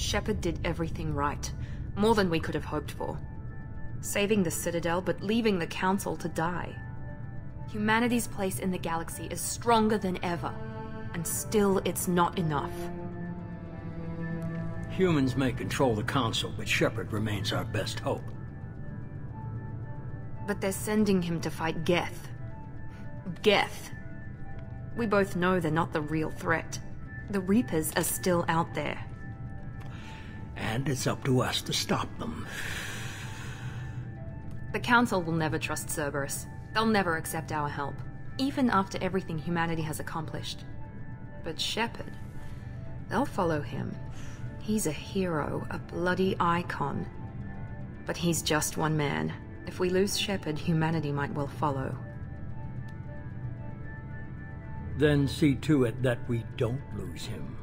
Shepard did everything right. More than we could have hoped for. Saving the Citadel, but leaving the Council to die. Humanity's place in the galaxy is stronger than ever. And still, it's not enough. Humans may control the Council, but Shepard remains our best hope. But they're sending him to fight Geth. Geth. We both know they're not the real threat. The Reapers are still out there. And it's up to us to stop them. The Council will never trust Cerberus. They'll never accept our help, even after everything humanity has accomplished. But Shepard, they'll follow him. He's a hero, a bloody icon. But he's just one man. If we lose Shepard, humanity might well follow. Then see to it that we don't lose him.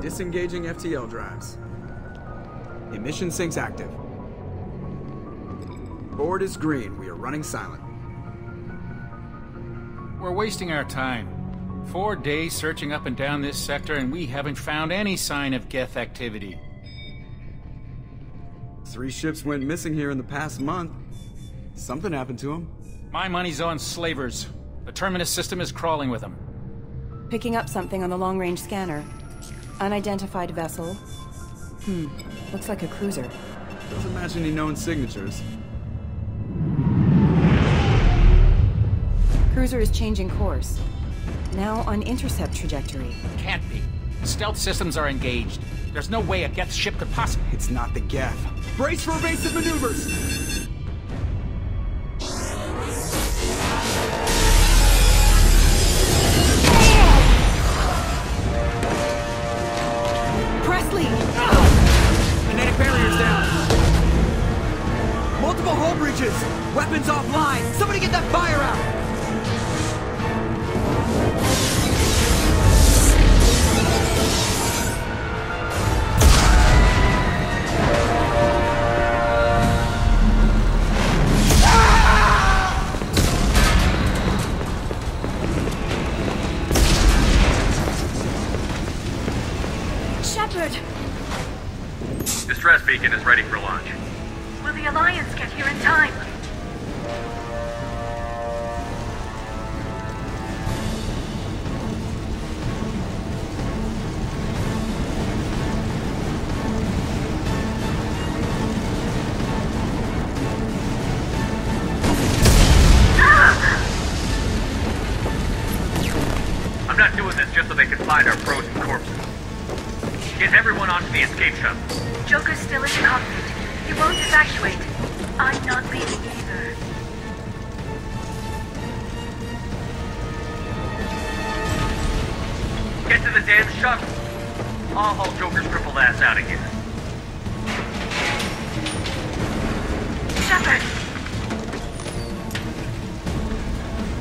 Disengaging FTL drives. Emission sinks active. Board is green. We are running silent. We're wasting our time. 4 days searching up and down this sector, and we haven't found any sign of Geth activity. 3 ships went missing here in the past month. Something happened to them. My money's on slavers. The Terminus system is crawling with them. Picking up something on the long-range scanner. Unidentified vessel. Looks like a cruiser. Doesn't match any known signatures. Cruiser is changing course. Now on intercept trajectory. Can't be. Stealth systems are engaged. There's no way a Geth ship could possibly... It's not the Geth. Brace for evasive maneuvers! Kinetic barriers down. Multiple hull breaches. Weapons offline. Somebody get that fire out. Shepard! Distress beacon is ready for launch. Will the Alliance get here in time? I'm not doing this just so they can find our frozen corpses. Get everyone onto the escape shuttle. Joker's still in the cockpit. He won't evacuate. I'm not leaving either. Get to the damn shuttle. I'll haul Joker's crippled ass out of here. Shepard!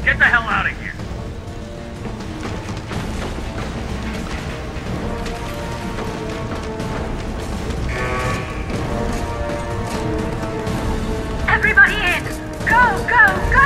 Get the hell out of here. Everybody in! Go, go, go!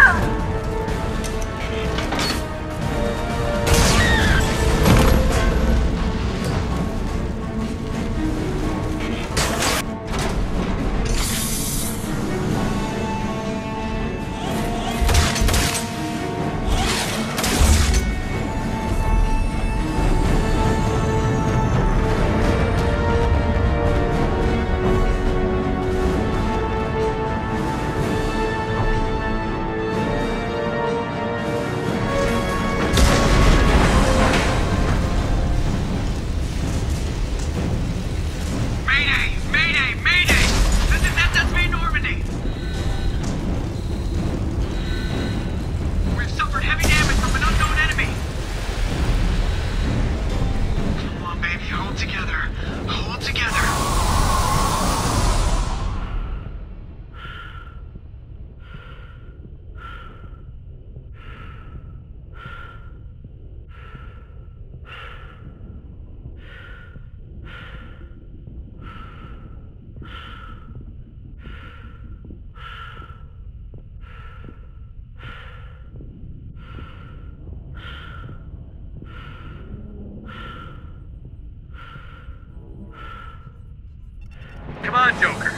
on, Joker.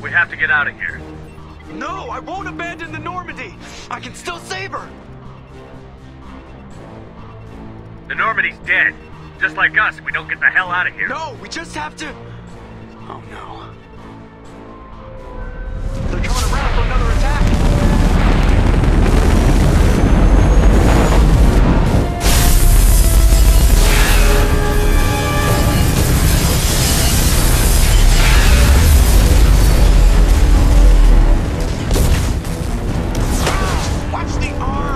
We have to get out of here. No, I won't abandon the Normandy. I can still save her. The Normandy's dead. Just like us, we don't get the hell out of here. No, we just have to... Oh no. They're coming around for another attack. Watch the arm!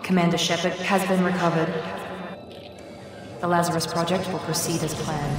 Commander Shepard has been recovered. The Lazarus Project will proceed as planned.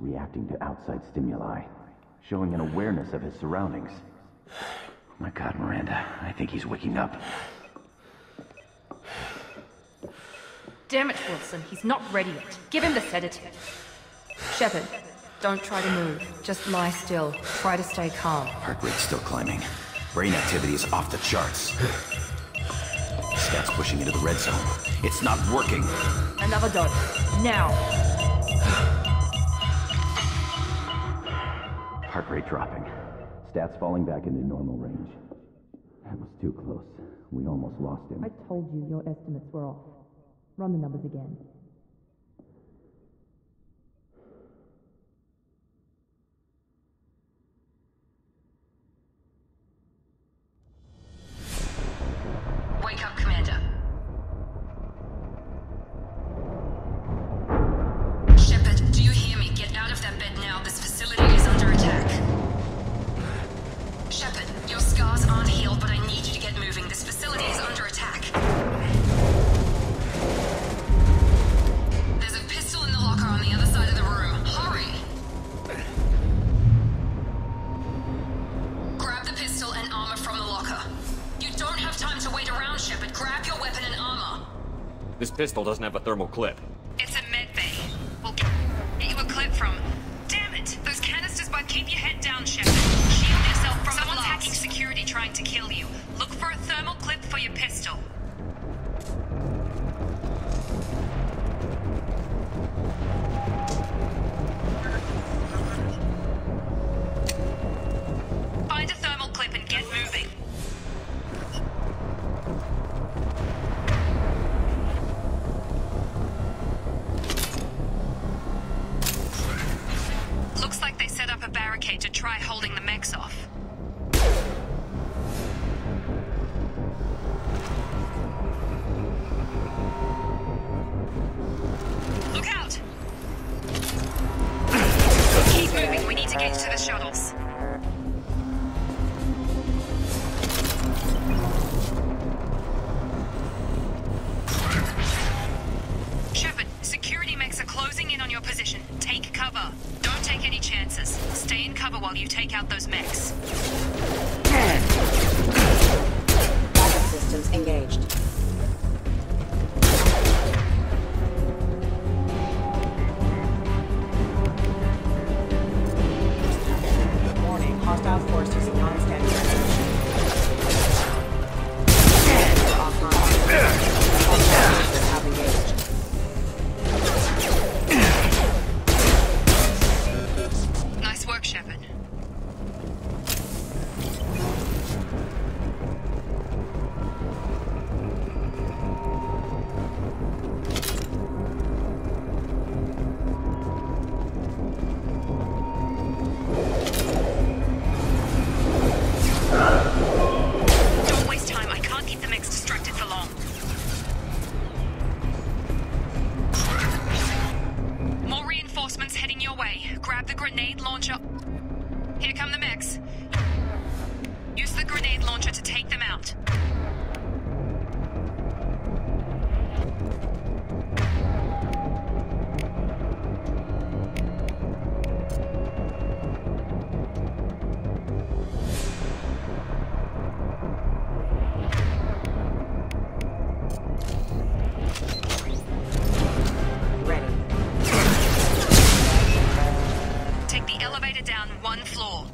reacting to outside stimuli, showing an awareness of his surroundings. Oh my God, Miranda, I think he's waking up. Damn it, Wilson, he's not ready yet. Give him the sedative. Shepard, don't try to move. Just lie still. Try to stay calm. Heart rate's still climbing. Brain activity is off the charts. Stats pushing into the red zone. It's not working. Another dose. Now. Heart rate dropping. Stats falling back into normal range. That was too close. We almost lost him. I told you your estimates were off. Run the numbers again. Wake up, Commander. Shepard, do you hear me? Get out of that bed now. This facility is under attack. Shepard, your scars aren't healed, but I need you to get moving. This facility is under attack. There's a pistol in the locker on the other side of the room. Hurry! Grab the pistol and armor from the locker. You don't have time to wait around, Shepard. Grab your weapon and armor. This pistol doesn't have a thermal clip. It's a med bay. We'll get you a clip from... Damn it! Those canisters both keep your head down, Shepard. Shield yourself from someone's hacking security trying to kill you. Look for a thermal clip for your pistol. Find a thermal clip and get moving. Looks like they set up a barricade to try holding the mechs off. Look out! Keep moving, we need to get to the shuttles. Shepard, security mechs are closing in on your position. Take cover. Don't take any chances. Stay in cover while you take out those mechs. Backup systems engaged. Warning, hostile forces non-standard. Offline. Hostile forces have engaged. Nice work, Shepard. Don't waste time. I can't keep the mechs distracted for long. More reinforcements heading your way. Grab the grenade launcher. Here come the mechs. Use the grenade launcher to take them out. Ready. Take the elevator down one floor.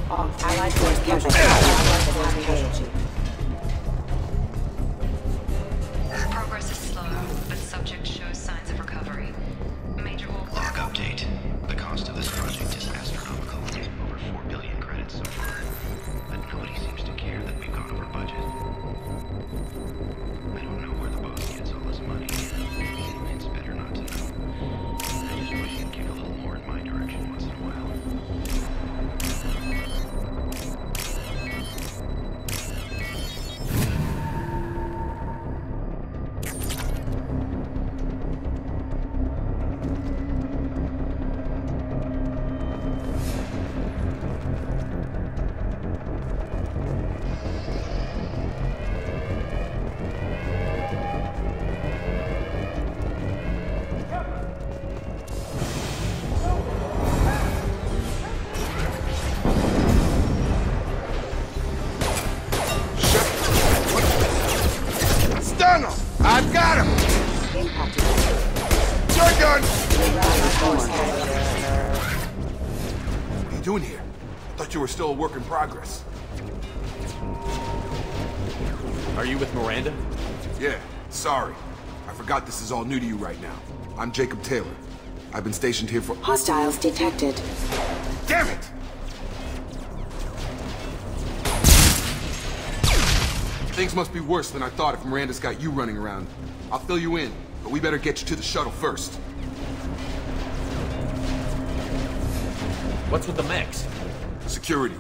Allied force casualty. Progress is slow, but subject shows signs of recovery. Major Log update. The cost of this project is astronomical. Over 4 billion credits so far. But nobody seems to care that we've gone over budget. I don't know where the boss gets all this money. It's better not to know. I just wish he'd give a little more in my direction once in a while. I've got him! Your gun! What are you doing here? I thought you were still a work in progress. Are you with Miranda? Yeah, sorry. I forgot this is all new to you right now. I'm Jacob Taylor. I've been stationed here for— Hostiles detected. Damn it! Things must be worse than I thought if Miranda's got you running around. I'll fill you in, but we better get you to the shuttle first. What's with the mechs? Security.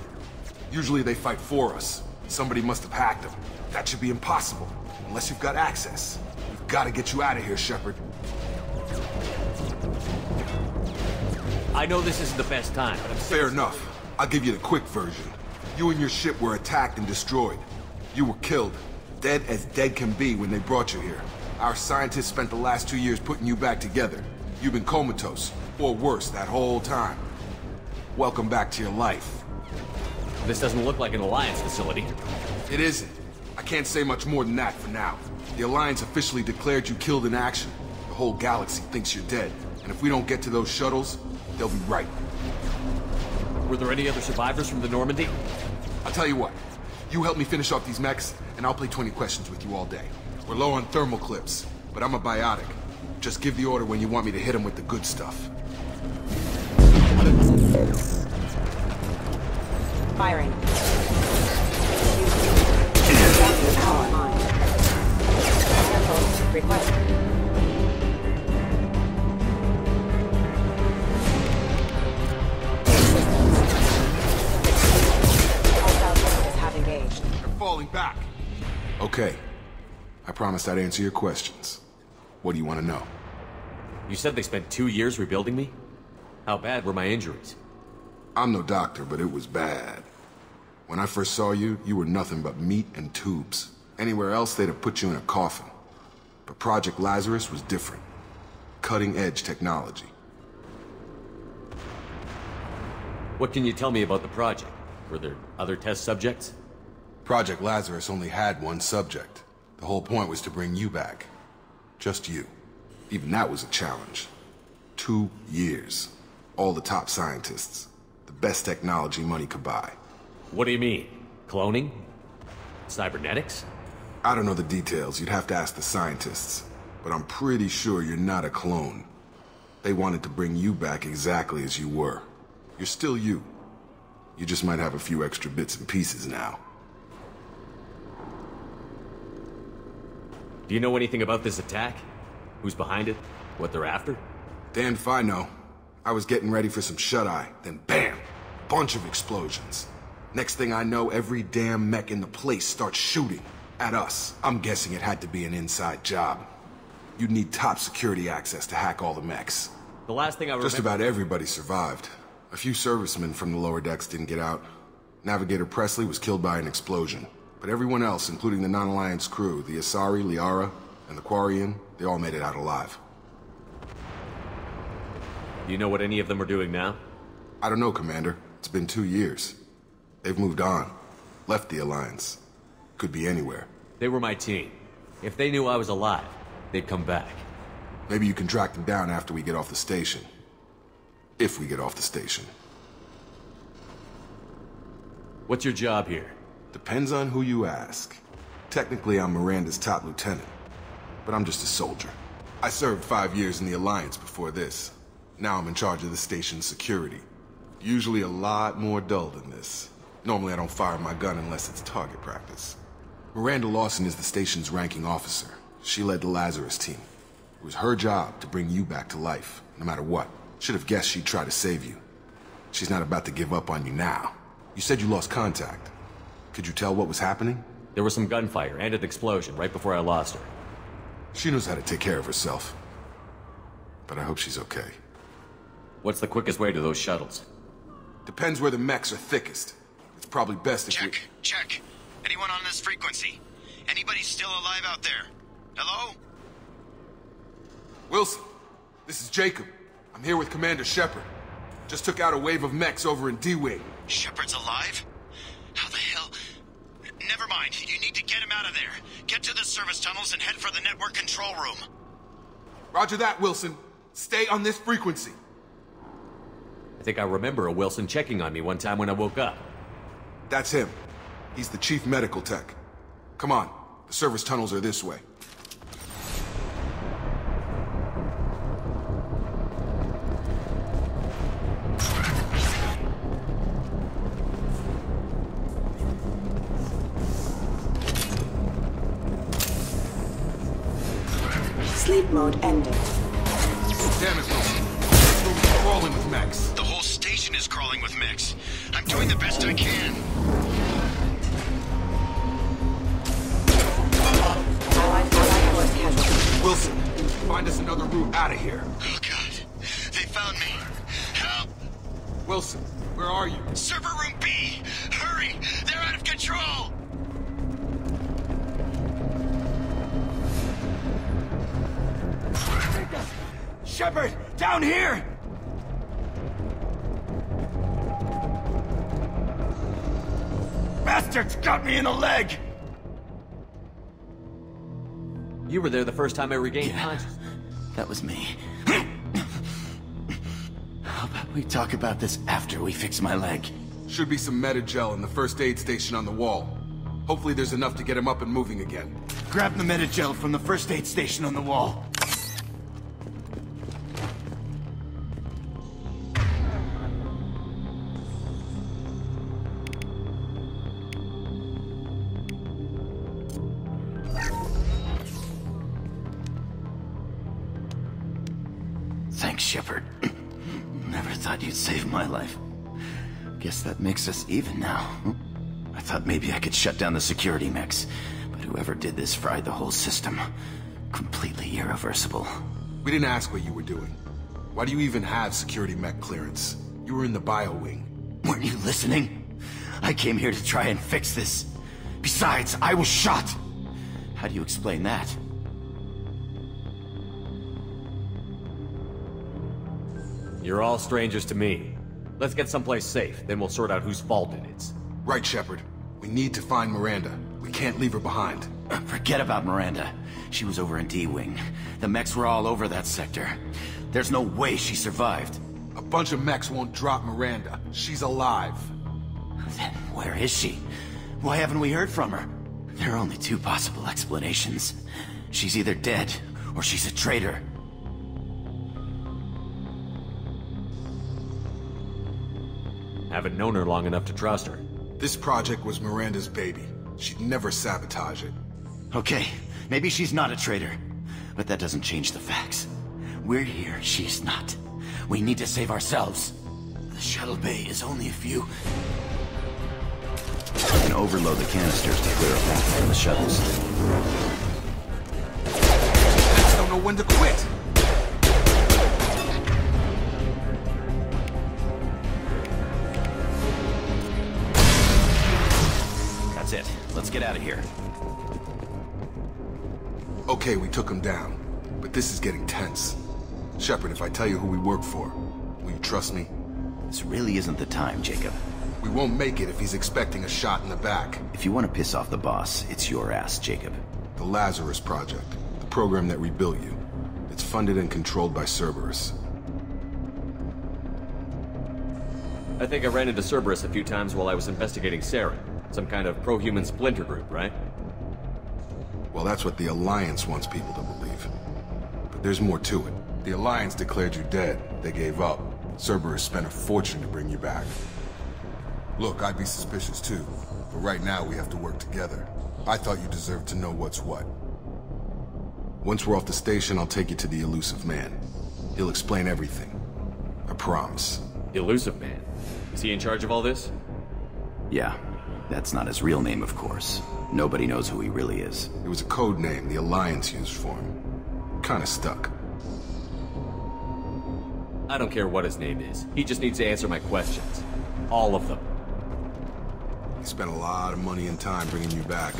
Usually they fight for us. Somebody must have hacked them. That should be impossible, unless you've got access. We've got to get you out of here, Shepard. I know this isn't the best time, but I'm Fair enough. I'll give you the quick version. You and your ship were attacked and destroyed. You were killed. Dead as dead can be when they brought you here. Our scientists spent the last 2 years putting you back together. You've been comatose, or worse, that whole time. Welcome back to your life. This doesn't look like an Alliance facility. It isn't. I can't say much more than that for now. The Alliance officially declared you killed in action. The whole galaxy thinks you're dead. And if we don't get to those shuttles, they'll be right. Were there any other survivors from the Normandy? I'll tell you what. You help me finish off these mechs, and I'll play 20 questions with you all day. We're low on thermal clips, but I'm a biotic. Just give the order when you want me to hit them with the good stuff. Firing. Power on. Request. Falling back. Okay. I promised I'd answer your questions. What do you want to know? You said they spent 2 years rebuilding me? How bad were my injuries? I'm no doctor, but it was bad. When I first saw you, you were nothing but meat and tubes. Anywhere else, they'd have put you in a coffin. But Project Lazarus was different. Cutting-edge technology. What can you tell me about the project? Were there other test subjects? Project Lazarus only had one subject. The whole point was to bring you back. Just you. Even that was a challenge. 2 years. All the top scientists. The best technology money could buy. What do you mean? Cloning? Cybernetics? I don't know the details. You'd have to ask the scientists. But I'm pretty sure you're not a clone. They wanted to bring you back exactly as you were. You're still you. You just might have a few extra bits and pieces now. Do you know anything about this attack? Who's behind it? What they're after? Damned if I know. I was getting ready for some shut-eye, then bam! Bunch of explosions. Next thing I know, every damn mech in the place starts shooting. At us. I'm guessing it had to be an inside job. You'd need top security access to hack all the mechs. The last thing I remember— Just about everybody survived. A few servicemen from the lower decks didn't get out. Navigator Presley was killed by an explosion. But everyone else, including the non-Alliance crew, the Asari, Liara, and the Quarian, they all made it out alive. Do you know what any of them are doing now? I don't know, Commander. It's been 2 years. They've moved on. Left the Alliance. Could be anywhere. They were my team. If they knew I was alive, they'd come back. Maybe you can track them down after we get off the station. If we get off the station. What's your job here? Depends on who you ask. Technically, I'm Miranda's top lieutenant, but I'm just a soldier. I served 5 years in the Alliance before this. Now I'm in charge of the station's security. Usually a lot more dull than this. Normally I don't fire my gun unless it's target practice. Miranda Lawson is the station's ranking officer. She led the Lazarus team. It was her job to bring you back to life, no matter what. Should have guessed she'd try to save you. She's not about to give up on you now. You said you lost contact. Could you tell what was happening? There was some gunfire and an explosion right before I lost her. She knows how to take care of herself. But I hope she's okay. What's the quickest way to those shuttles? Depends where the mechs are thickest. It's probably best if we... Check. Anyone on this frequency? Anybody still alive out there? Hello? Wilson, this is Jacob. I'm here with Commander Shepard. Just took out a wave of mechs over in D-Wing. Shepard's alive? How the hell? Never mind. You need to get him out of there. Get to the service tunnels and head for the network control room. Roger that, Wilson. Stay on this frequency. I think I remember a Wilson checking on me one time when I woke up. That's him. He's the chief medical tech. Come on. The service tunnels are this way. Sleep mode ended. Damn it, Wilson. This room is crawling with mechs. The whole station is crawling with mechs. I'm doing the best I can. Wilson, find us another route out of here. Oh, God. They found me. Help! Wilson, where are you? Server room B! Hurry! They're out of control! Shepard, down here! Bastards got me in the leg! You were there the first time I regained consciousness. That was me. How about we talk about this after we fix my leg? Should be some Metagel in the first aid station on the wall. Hopefully there's enough to get him up and moving again. Grab the Metagel from the first aid station on the wall. Thanks, Shepard. Never thought you'd save my life. Guess that makes us even now. I thought maybe I could shut down the security mechs, but whoever did this fried the whole system. Completely irreversible. We didn't ask what you were doing. Why do you even have security mech clearance? You were in the bio wing. Weren't you listening? I came here to try and fix this. Besides, I was shot. How do you explain that? You're all strangers to me. Let's get someplace safe, then we'll sort out whose fault it is. Right, Shepard. We need to find Miranda. We can't leave her behind. Forget about Miranda. She was over in D-Wing. The mechs were all over that sector. There's no way she survived. A bunch of mechs won't drop Miranda. She's alive. Then where is she? Why haven't we heard from her? There are only two possible explanations. She's either dead, or she's a traitor. Haven't known her long enough to trust her. This project was Miranda's baby. She'd never sabotage it. Okay, maybe she's not a traitor. But that doesn't change the facts. We're here, she's not. We need to save ourselves. The shuttle bay is only a few... We can overload the canisters to clear a path from the shuttles. I don't know when to quit! That's it. Let's get out of here. Okay, we took him down. But this is getting tense. Shepard, if I tell you who we work for, will you trust me? This really isn't the time, Jacob. We won't make it if he's expecting a shot in the back. If you want to piss off the boss, it's your ass, Jacob. The Lazarus Project. The program that rebuilt you. It's funded and controlled by Cerberus. I think I ran into Cerberus a few times while I was investigating Saren. Some kind of pro-human splinter group, right? Well, that's what the Alliance wants people to believe. But there's more to it. The Alliance declared you dead. They gave up. Cerberus spent a fortune to bring you back. Look, I'd be suspicious too. But right now, we have to work together. I thought you deserved to know what's what. Once we're off the station, I'll take you to the Elusive Man. He'll explain everything. I promise. The Elusive Man? Is he in charge of all this? Yeah. That's not his real name, of course. Nobody knows who he really is. It was a code name the Alliance used for him. Kinda stuck. I don't care what his name is. He just needs to answer my questions. All of them. He spent a lot of money and time bringing you back.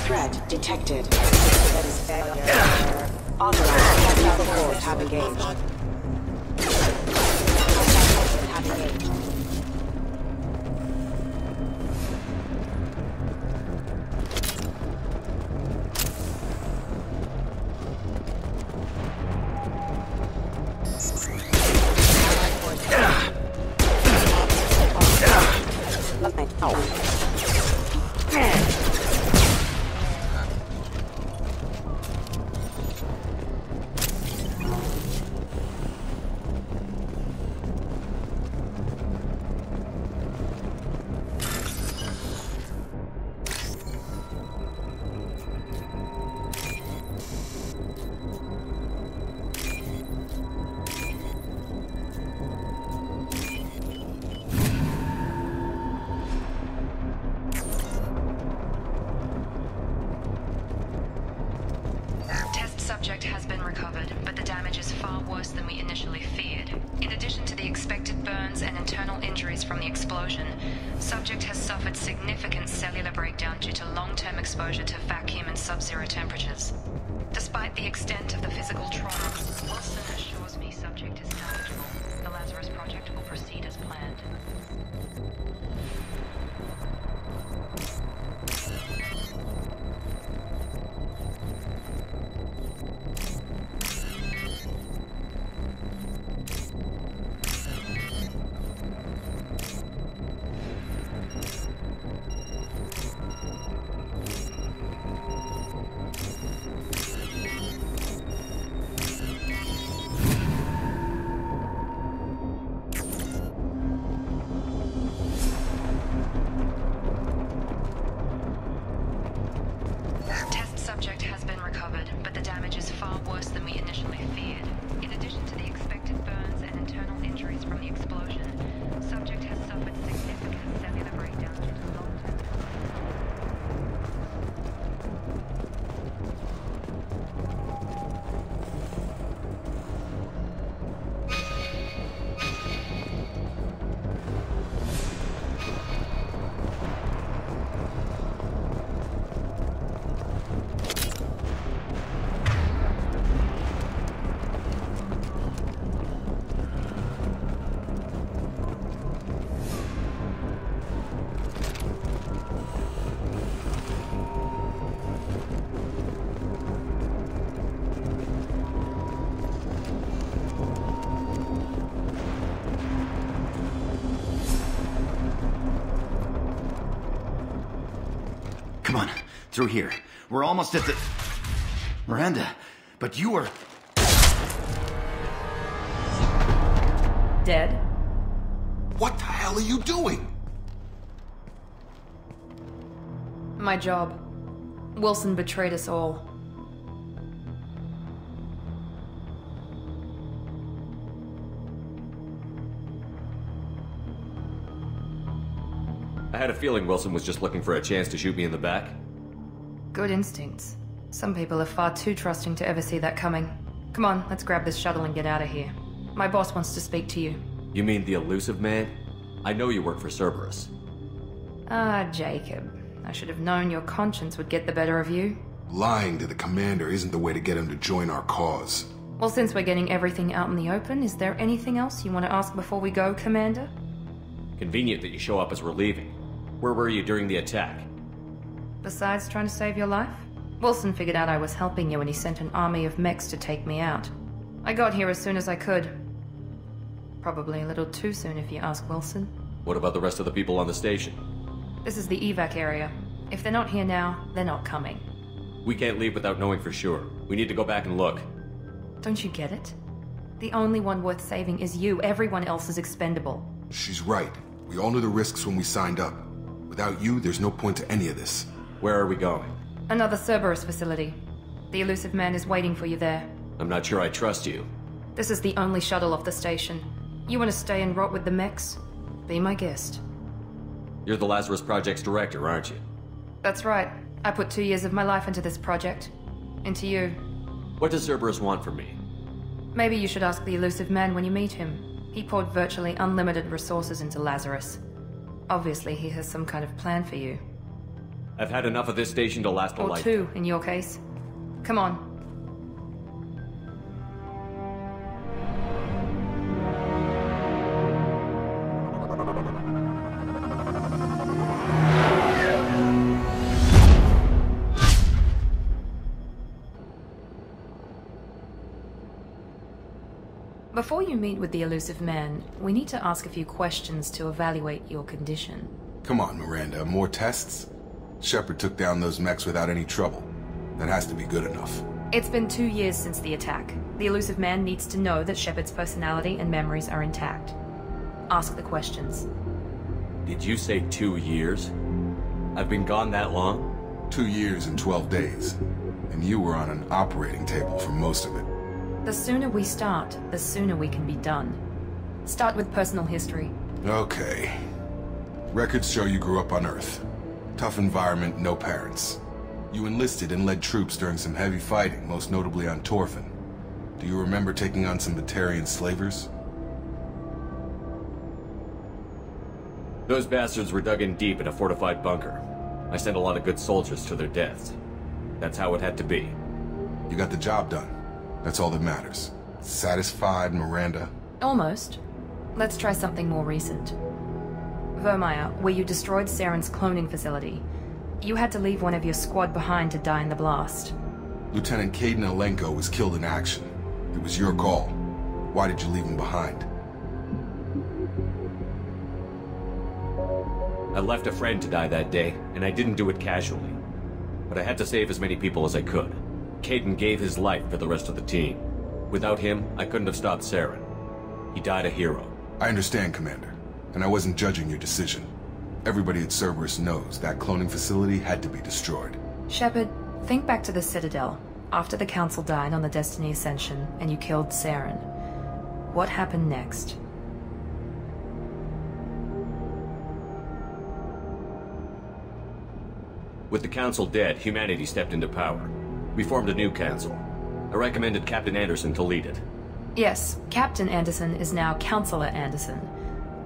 Threat detected. That is failure. Authorized tactical force have engaged. Have engaged. subject has been recovered, but the damage is far worse than we initially feared. In addition to the expected burns and internal injuries from the explosion, subject has suffered significant cellular breakdown due to long-term exposure to vacuum and sub-zero temperatures. Despite the extent of the physical trauma, Wilson assures me subject is salvageable. The Lazarus Project will proceed as planned. Come on, through here. We're almost at the... Miranda, but you were... Dead? What the hell are you doing? My job. Wilson betrayed us all. I had a feeling Wilson was just looking for a chance to shoot me in the back. Good instincts. Some people are far too trusting to ever see that coming. Come on, let's grab this shuttle and get out of here. My boss wants to speak to you. You mean the elusive man? I know you work for Cerberus. Ah, Jacob. I should have known your conscience would get the better of you. Lying to the commander isn't the way to get him to join our cause. Well, since we're getting everything out in the open, is there anything else you want to ask before we go, Commander? Convenient that you show up as we're leaving. Where were you during the attack? Besides trying to save your life? Wilson figured out I was helping you and he sent an army of mechs to take me out. I got here as soon as I could. Probably a little too soon if you ask Wilson. What about the rest of the people on the station? This is the evac area. If they're not here now, they're not coming. We can't leave without knowing for sure. We need to go back and look. Don't you get it? The only one worth saving is you. Everyone else is expendable. She's right. We all knew the risks when we signed up. Without you, there's no point to any of this. Where are we going? Another Cerberus facility. The elusive man is waiting for you there. I'm not sure I trust you. This is the only shuttle off the station. You want to stay and rot with the mechs? Be my guest. You're the Lazarus Project's director, aren't you? That's right. I put 2 years of my life into this project. Into you. What does Cerberus want from me? Maybe you should ask the elusive man when you meet him. He poured virtually unlimited resources into Lazarus. Obviously, he has some kind of plan for you. I've had enough of this station to last a Or lifetime. two, in your case. Come on. Before you meet with the elusive man, we need to ask a few questions to evaluate your condition. Come on, Miranda, more tests? Shepard took down those mechs without any trouble. That has to be good enough. It's been 2 years since the attack. The elusive man needs to know that Shepard's personality and memories are intact. Ask the questions. Did you say 2 years? I've been gone that long? 2 years and 12 days. And you were on an operating table for most of it. The sooner we start, the sooner we can be done. Start with personal history. Okay. Records show you grew up on Earth. Tough environment, no parents. You enlisted and led troops during some heavy fighting, most notably on Torfin. Do you remember taking on some Batarian slavers? Those bastards were dug in deep in a fortified bunker. I sent a lot of good soldiers to their deaths. That's how it had to be. You got the job done. That's all that matters. Satisfied, Miranda? Almost. Let's try something more recent. Vermeer, where you destroyed Saren's cloning facility. You had to leave one of your squad behind to die in the blast. Lieutenant Caden Alenko was killed in action. It was your call. Why did you leave him behind? I left a friend to die that day, and I didn't do it casually. But I had to save as many people as I could. Caden gave his life for the rest of the team. Without him, I couldn't have stopped Saren. He died a hero. I understand, Commander, and I wasn't judging your decision. Everybody at Cerberus knows that cloning facility had to be destroyed. Shepard, think back to the Citadel, after the Council died on the Destiny Ascension and you killed Saren. What happened next? With the Council dead, humanity stepped into power. We formed a new Council. I recommended Captain Anderson to lead it. Yes, Captain Anderson is now Counselor Anderson.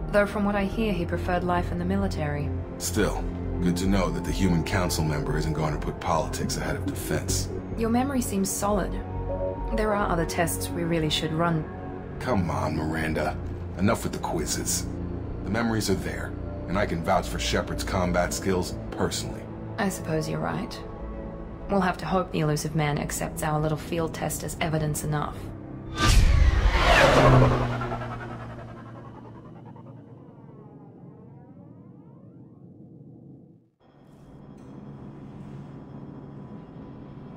Though from what I hear, he preferred life in the military. Still, good to know that the human council member isn't going to put politics ahead of defense. Your memory seems solid. There are other tests we really should run. Come on, Miranda. Enough with the quizzes. The memories are there, and I can vouch for Shepard's combat skills personally. I suppose you're right. We'll have to hope the elusive man accepts our little field test as evidence enough.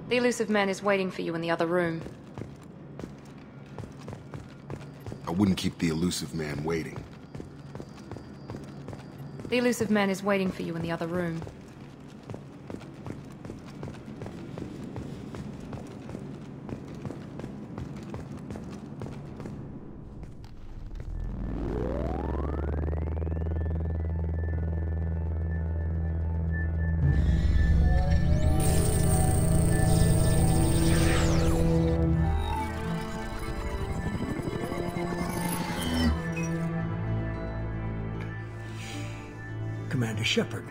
The elusive man is waiting for you in the other room. I wouldn't keep the elusive man waiting. The elusive man is waiting for you in the other room. Commander Shepard.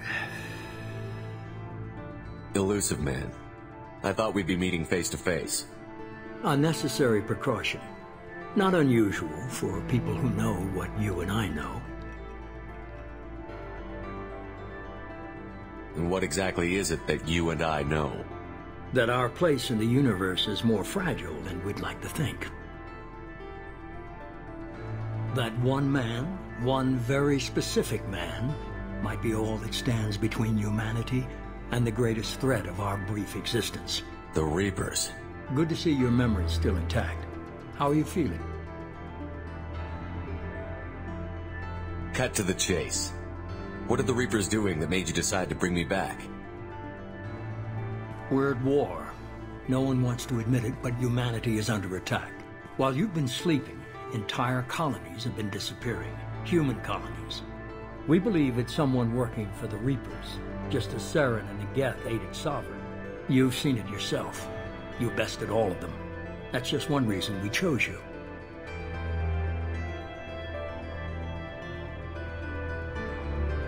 Elusive man. I thought we'd be meeting face to face. Unnecessary precaution. Not unusual for people who know what you and I know. And what exactly is it that you and I know? That our place in the universe is more fragile than we'd like to think. That one man, one very specific man, might be all that stands between humanity and the greatest threat of our brief existence. The Reapers. Good to see your memory's still intact. How are you feeling? Cut to the chase. What are the Reapers doing that made you decide to bring me back? We're at war. No one wants to admit it, but humanity is under attack. While you've been sleeping, entire colonies have been disappearing. Human colonies. We believe it's someone working for the Reapers, just as Saren and the Geth aided Sovereign. You've seen it yourself. You bested all of them. That's just one reason we chose you.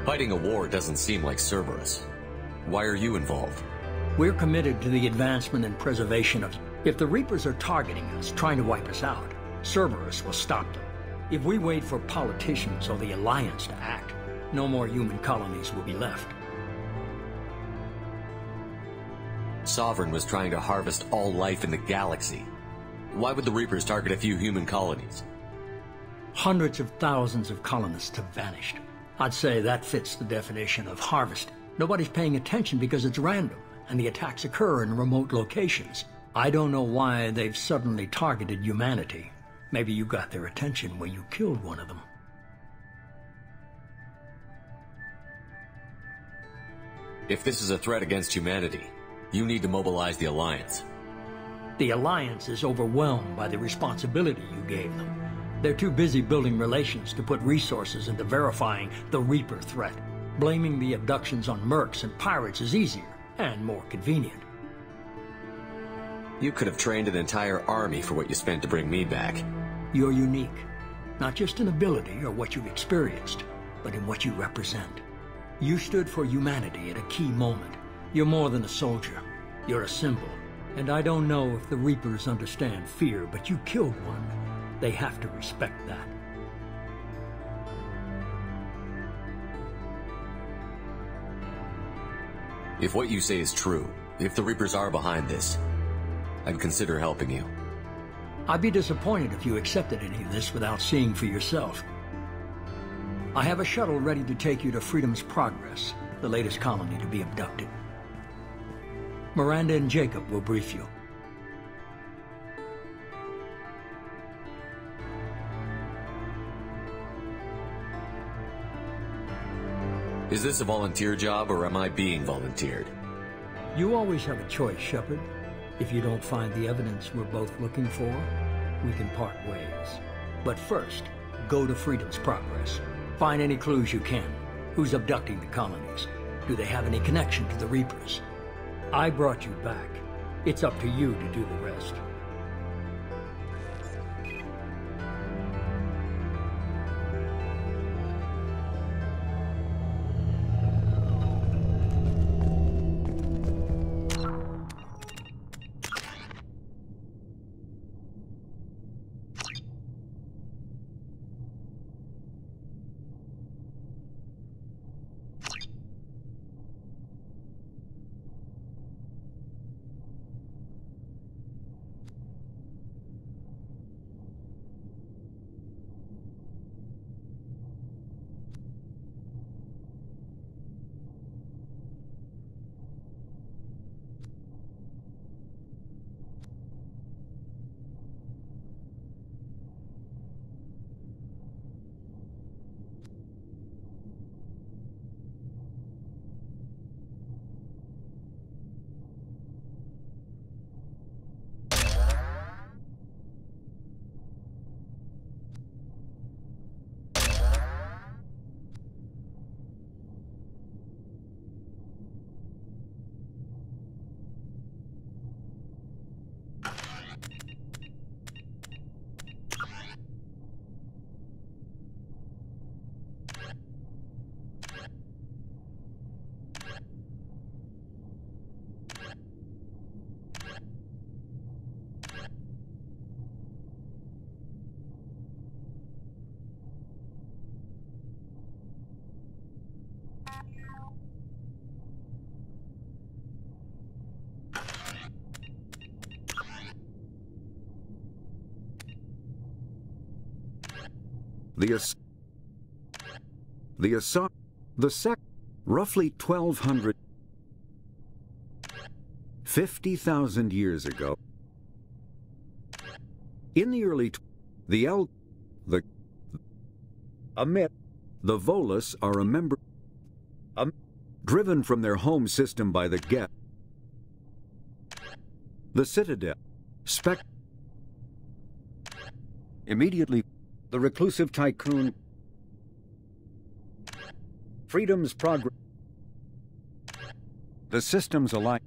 Fighting a war doesn't seem like Cerberus. Why are you involved? We're committed to the advancement and preservation of... If the Reapers are targeting us, trying to wipe us out, Cerberus will stop them. If we wait for politicians or the Alliance to act, no more human colonies will be left. Sovereign was trying to harvest all life in the galaxy. Why would the Reapers target a few human colonies? Hundreds of thousands of colonists have vanished. I'd say that fits the definition of harvest. Nobody's paying attention because it's random, and the attacks occur in remote locations. I don't know why they've suddenly targeted humanity. Maybe you got their attention when you killed one of them. If this is a threat against humanity, you need to mobilize the Alliance. The Alliance is overwhelmed by the responsibility you gave them. They're too busy building relations to put resources into verifying the Reaper threat. Blaming the abductions on mercs and pirates is easier. and more convenient. You could have trained an entire army for what you spent to bring me back. You're unique, not just in ability or what you've experienced, but in what you represent. You stood for humanity at a key moment. You're more than a soldier. You're a symbol. And I don't know if the Reapers understand fear, but you killed one. They have to respect that. If what you say is true, if the Reapers are behind this, I'd consider helping you. I'd be disappointed if you accepted any of this without seeing for yourself. I have a shuttle ready to take you to Freedom's Progress, the latest colony to be abducted. Miranda and Jacob will brief you. Is this a volunteer job, or am I being volunteered? You always have a choice, Shepard. If you don't find the evidence we're both looking for, we can part ways. But first, go to Freedom's Progress. Find any clues you can. Who's abducting the colonies? Do they have any connection to the Reapers? I brought you back. It's up to you to do the rest. Roughly 50,000 years ago. In the early the Volus are a member driven from their home system by the Get. The Citadel. Immediately, the reclusive tycoon. Freedom's Progress. The systems alike.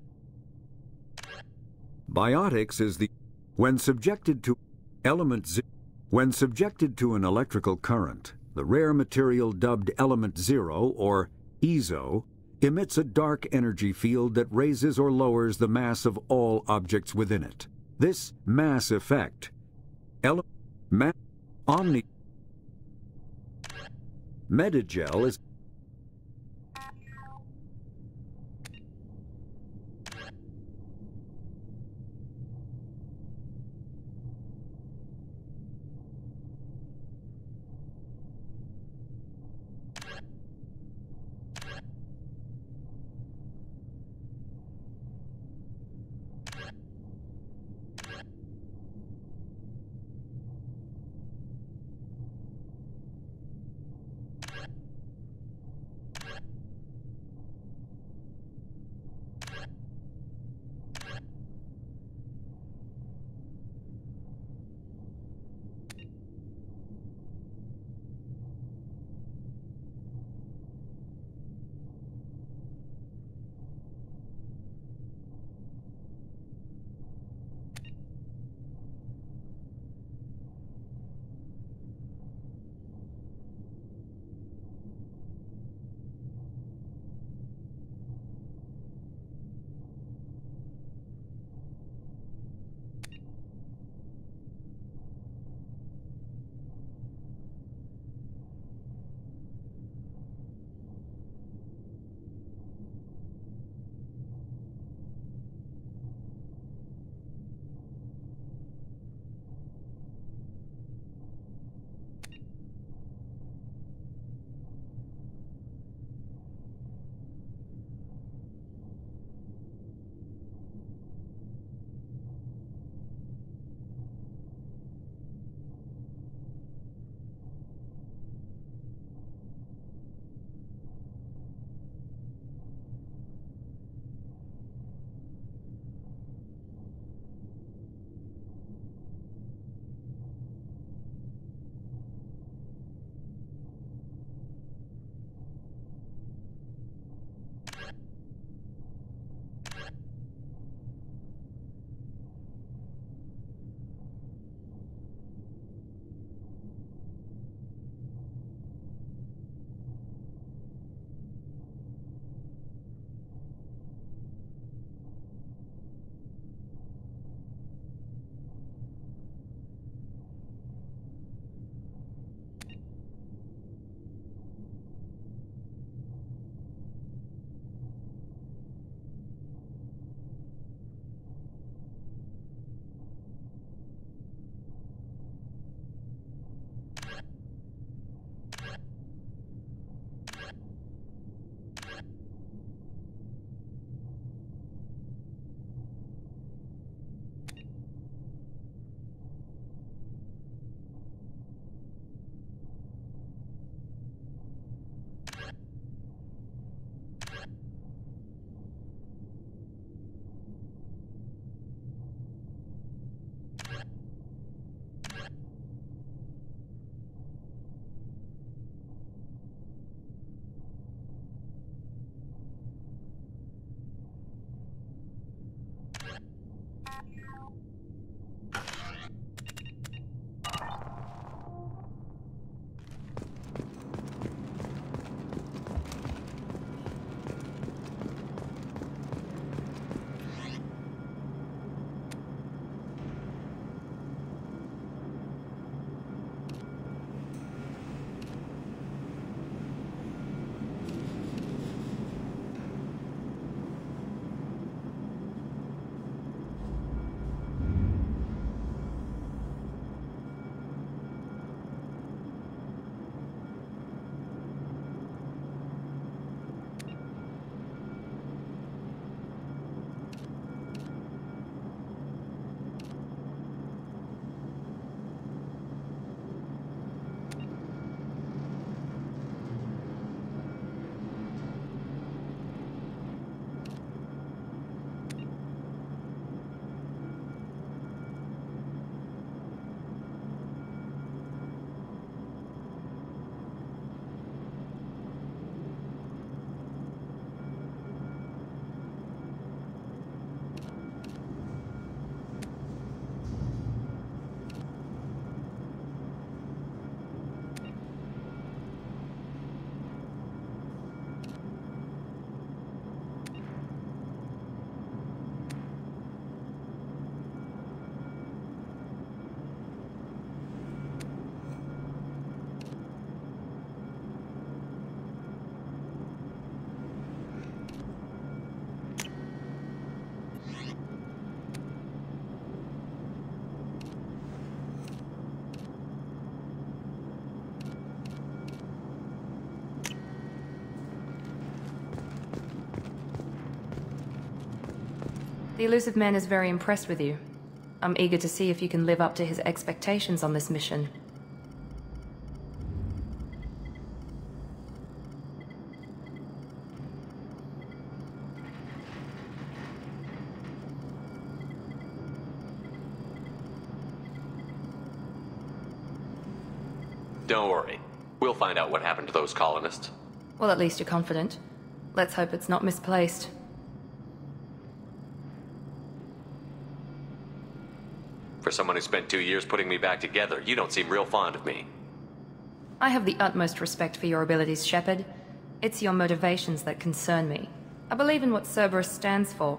Biotics is the when subjected to an electrical current, the rare material dubbed Element Zero, or EZO, emits a dark energy field that raises or lowers the mass of all objects within it. This mass effect, Medigel is The elusive man is very impressed with you. I'm eager to see if you can live up to his expectations on this mission. Don't worry. We'll find out what happened to those colonists. Well, at least you're confident. Let's hope it's not misplaced. For someone who spent 2 years putting me back together, you don't seem real fond of me. I have the utmost respect for your abilities, Shepard. It's your motivations that concern me. I believe in what Cerberus stands for.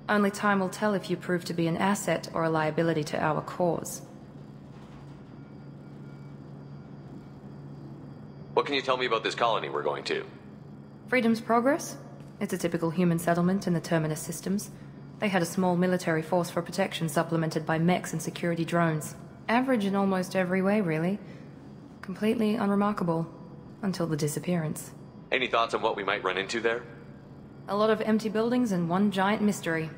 Only time will tell if you prove to be an asset or a liability to our cause. What can you tell me about this colony we're going to? Freedom's Progress? It's a typical human settlement in the Terminus systems. They had a small military force for protection supplemented by mechs and security drones. Average in almost every way, really. Completely unremarkable. Until the disappearance. Any thoughts on what we might run into there? A lot of empty buildings and one giant mystery.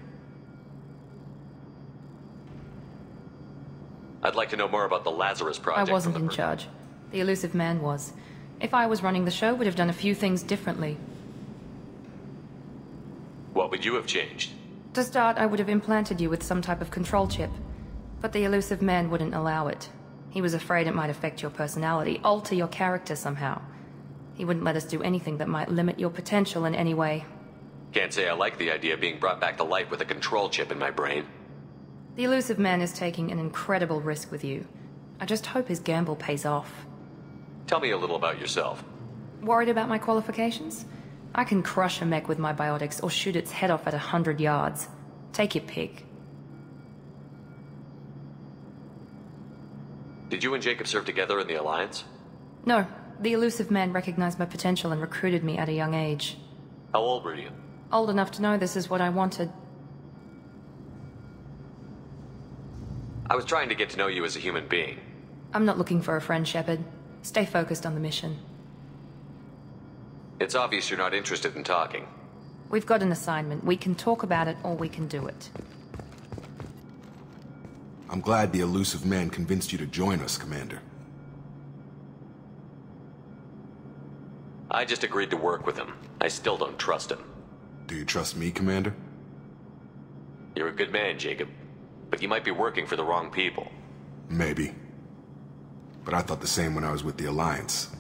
I'd like to know more about the Lazarus Project. I wasn't in charge. The elusive man was. If I was running the show, would have done a few things differently. What would you have changed? To start, I would have implanted you with some type of control chip. But the elusive man wouldn't allow it. He was afraid it might affect your personality, alter your character somehow. He wouldn't let us do anything that might limit your potential in any way. Can't say I like the idea of being brought back to life with a control chip in my brain. The elusive man is taking an incredible risk with you. I just hope his gamble pays off. Tell me a little about yourself. Worried about my qualifications? I can crush a mech with my biotics or shoot its head off at 100 yards. Take your pick. Did you and Jacob serve together in the Alliance? No. The elusive man recognized my potential and recruited me at a young age. How old were you? Old enough to know this is what I wanted. I was trying to get to know you as a human being. I'm not looking for a friend, Shepard. Stay focused on the mission. It's obvious you're not interested in talking. We've got an assignment. We can talk about it or we can do it. I'm glad the elusive man convinced you to join us, Commander. I just agreed to work with him. I still don't trust him. Do you trust me, Commander? You're a good man, Jacob. But you might be working for the wrong people. Maybe. But I thought the same when I was with the Alliance.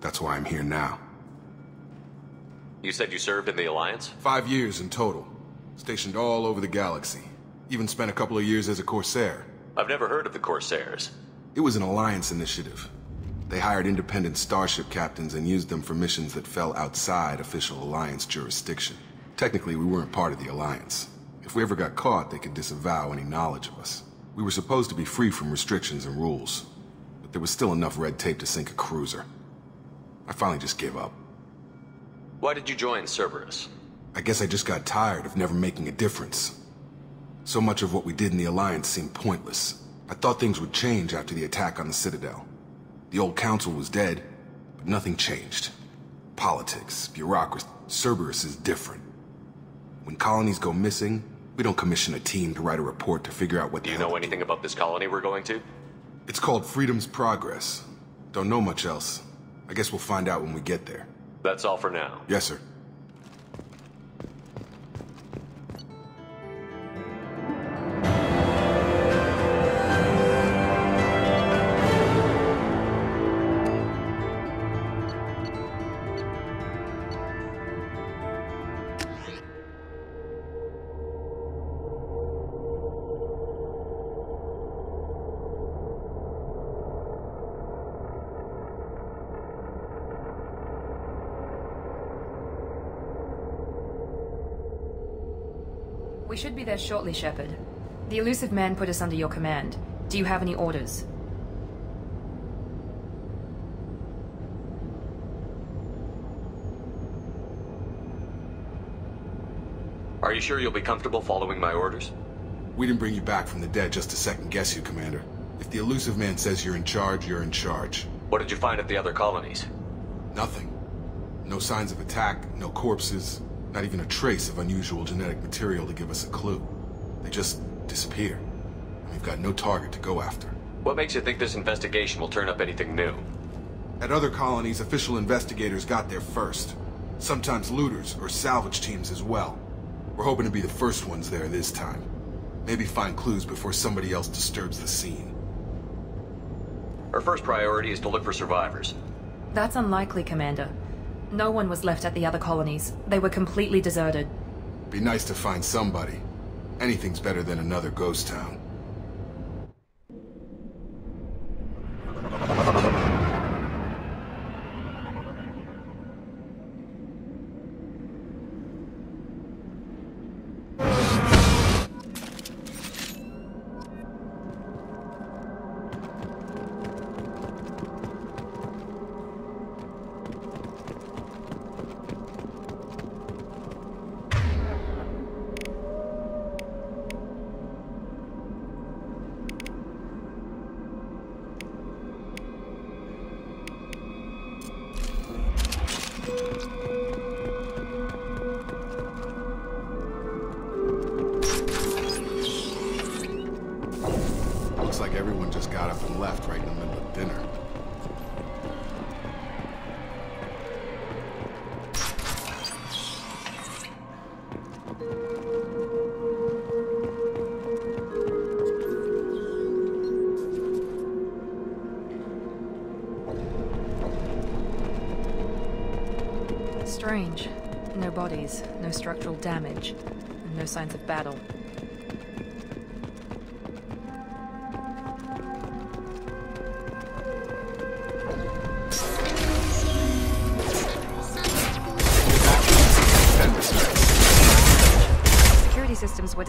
That's why I'm here now. You said you served in the Alliance? 5 years in total. Stationed all over the galaxy. Even spent a couple of years as a Corsair. I've never heard of the Corsairs. It was an Alliance initiative. They hired independent starship captains and used them for missions that fell outside official Alliance jurisdiction. Technically, we weren't part of the Alliance. If we ever got caught, they could disavow any knowledge of us. We were supposed to be free from restrictions and rules. But there was still enough red tape to sink a cruiser. I finally just gave up. Why did you join Cerberus? I guess I just got tired of never making a difference. So much of what we did in the Alliance seemed pointless. I thought things would change after the attack on the Citadel. The old council was dead, but nothing changed. Politics, bureaucracy, Cerberus is different. When colonies go missing, we don't commission a team to write a report to figure out what. Do you know anything about this colony we're going to? It's called Freedom's Progress. Don't know much else. I guess we'll find out when we get there. That's all for now. Yes, sir. We should be there shortly, Shepard. The elusive man put us under your command. Do you have any orders? Are you sure you'll be comfortable following my orders? We didn't bring you back from the dead just to second-guess you, Commander. If the elusive man says you're in charge, you're in charge. What did you find at the other colonies? Nothing. No signs of attack, no corpses. Not even a trace of unusual genetic material to give us a clue. They just disappear. We've got no target to go after. What makes you think this investigation will turn up anything new? At other colonies, official investigators got there first. Sometimes looters or salvage teams as well. We're hoping to be the first ones there this time. Maybe find clues before somebody else disturbs the scene. Our first priority is to look for survivors. That's unlikely, Commander. No one was left at the other colonies. They were completely deserted. Be nice to find somebody. Anything's better than another ghost town. Looks like everyone just got up and left right in the middle of dinner. Strange. No bodies, no structural damage, and no signs of battle. Security systems were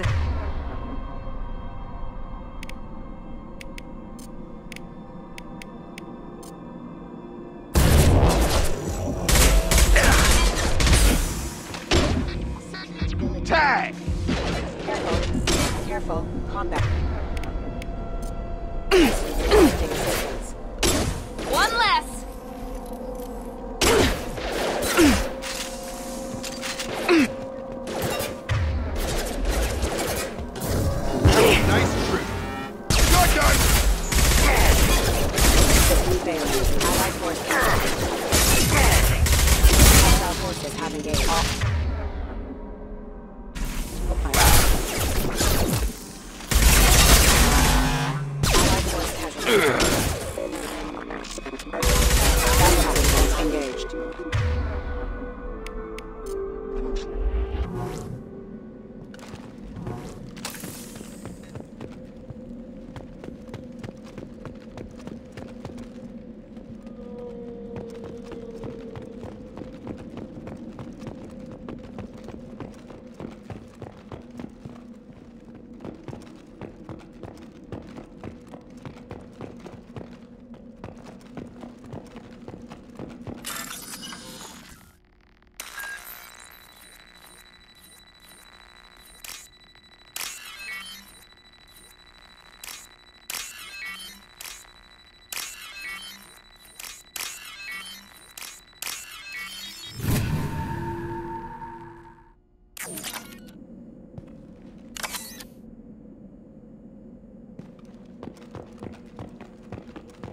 Tag! Careful. Combat. One less! Nice trip. Shotgun! Allied forces. Hostile forces have engaged. Engaged.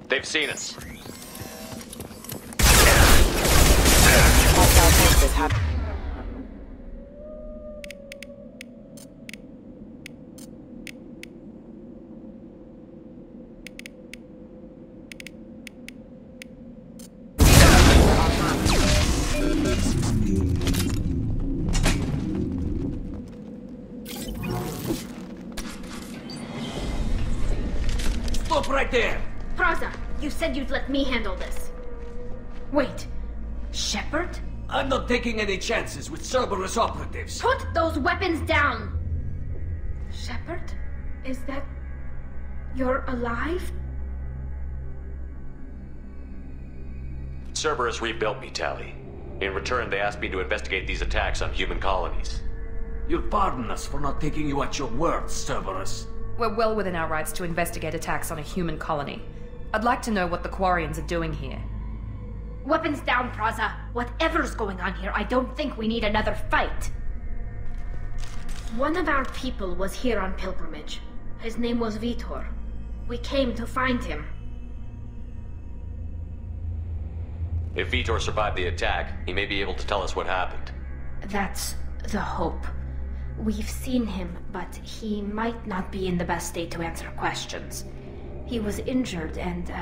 They've seen us. Hostile forces have. Stop right there! Praza, you said you'd let me handle this. Wait, Shepard? I'm not taking any chances with Cerberus operatives. Put those weapons down! Shepard? Is that... you're alive? Cerberus rebuilt me, Tally. In return, they asked me to investigate these attacks on human colonies. You'll pardon us for not taking you at your word, Cerberus. We're well within our rights to investigate attacks on a human colony. I'd like to know what the Quarians are doing here. Weapons down, Praza. Whatever's going on here, I don't think we need another fight. One of our people was here on pilgrimage. His name was Vitor. We came to find him. If Vitor survived the attack, he may be able to tell us what happened. That's the hope. We've seen him, but he might not be in the best state to answer questions. He was injured and,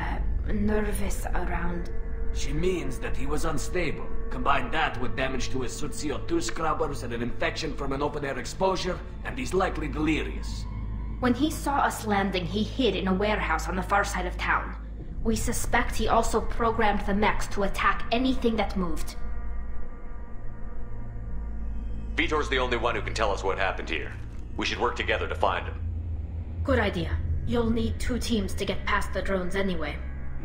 nervous around... She means that he was unstable. Combine that with damage to his suit CO2 scrubbers and an infection from an open-air exposure, and he's likely delirious. When he saw us landing, he hid in a warehouse on the far side of town. We suspect he also programmed the mechs to attack anything that moved. Vitor's the only one who can tell us what happened here. We should work together to find him. Good idea. You'll need 2 teams to get past the drones anyway.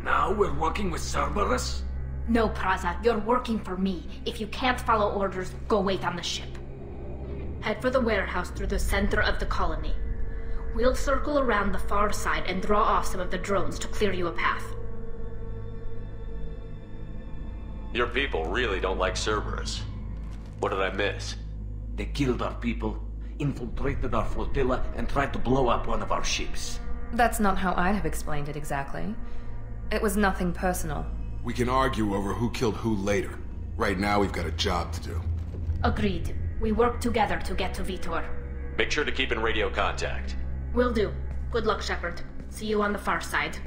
Now we're working with Cerberus? No, Praza, you're working for me. If you can't follow orders, go wait on the ship. Head for the warehouse through the center of the colony. We'll circle around the far side and draw off some of the drones to clear you a path. Your people really don't like Cerberus. What did I miss? They killed our people, infiltrated our flotilla, and tried to blow up one of our ships. That's not how I'd have explained it exactly. It was nothing personal. We can argue over who killed who later. Right now, we've got a job to do. Agreed. We work together to get to Vitor. Make sure to keep in radio contact. Will do. Good luck, Shepard. See you on the far side.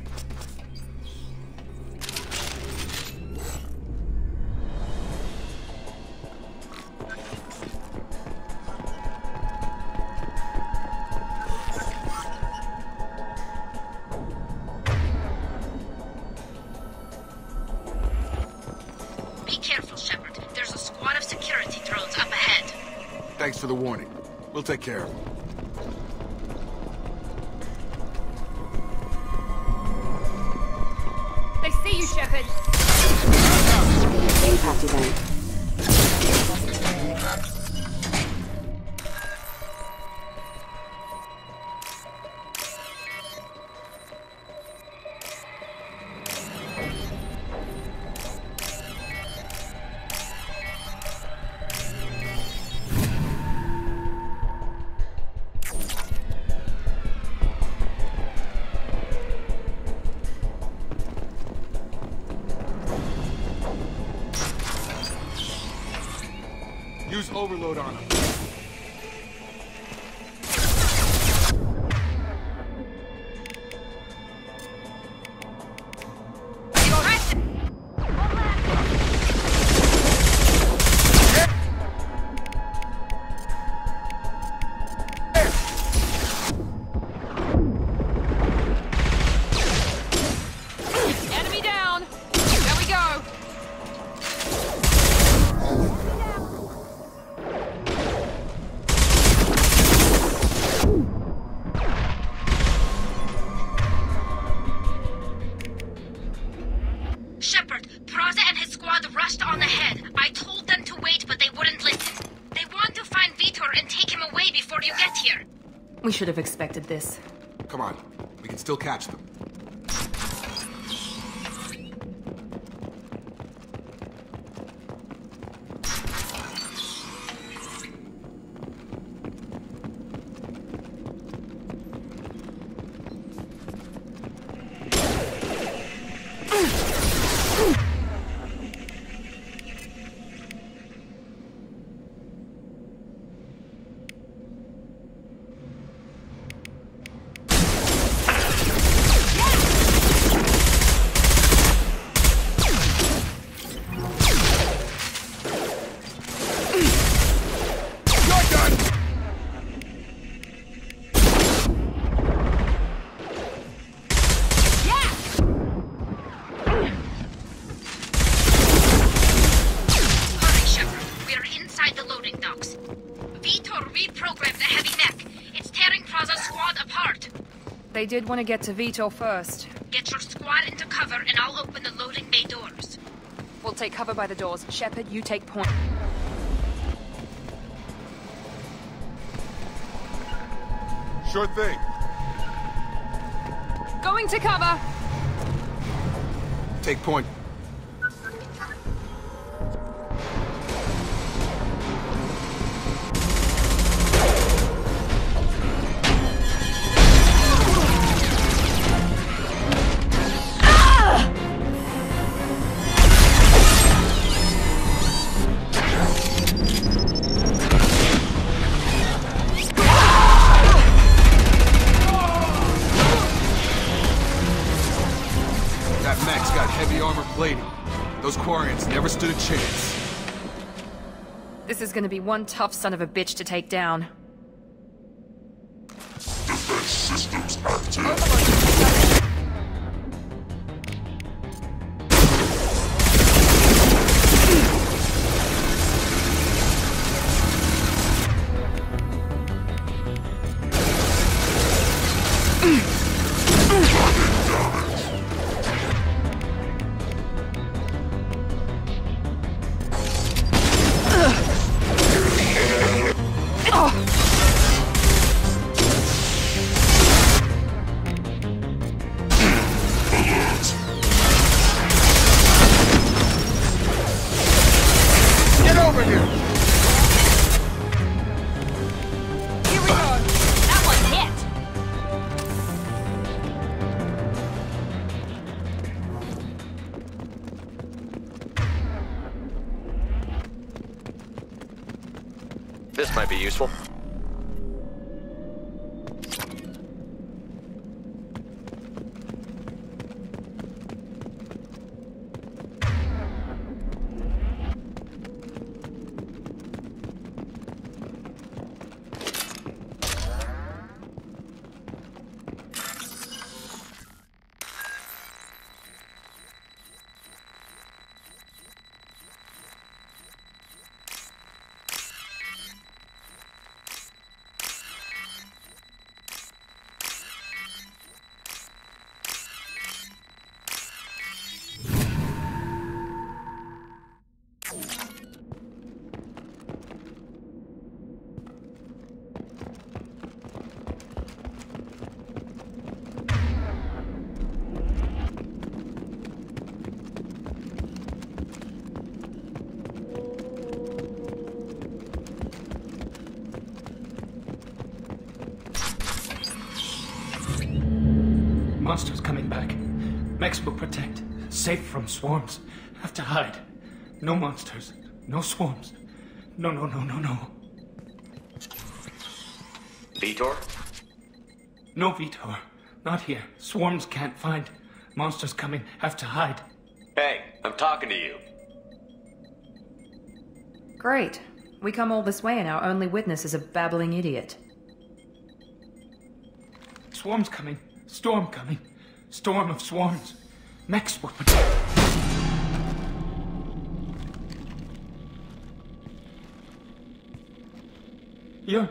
Be careful, Shepard. There's a squad of security drones up ahead. Thanks for the warning. We'll take care of it. They see you, Shepard. Impact event. Use overload on him. Enemy down. There we go. Shepard, Praza and his squad rushed on ahead. I told them to wait, but they wouldn't listen. They want to find Vitor and take him away before you get here. We should have expected this. Come on. We can still catch them. They did want to get to Vitor first. Get your squad into cover and I'll open the loading bay doors. We'll take cover by the doors. Shepard, you take point. Sure thing. Going to cover! Take point. Lady, those Quarians never stood a chance. This is gonna be one tough son of a bitch to take down. Defense systems active. This might be useful. Monsters coming back. Mechs will protect. Safe from swarms. Have to hide. No monsters. No swarms. No. Vitor? No Vitor. Not here. Swarms can't find. Monsters coming. Have to hide. Hey, I'm talking to you. Great. We come all this way and our only witness is a babbling idiot. Swarms coming. Storm coming. Storm of swarms. Mechs will... You're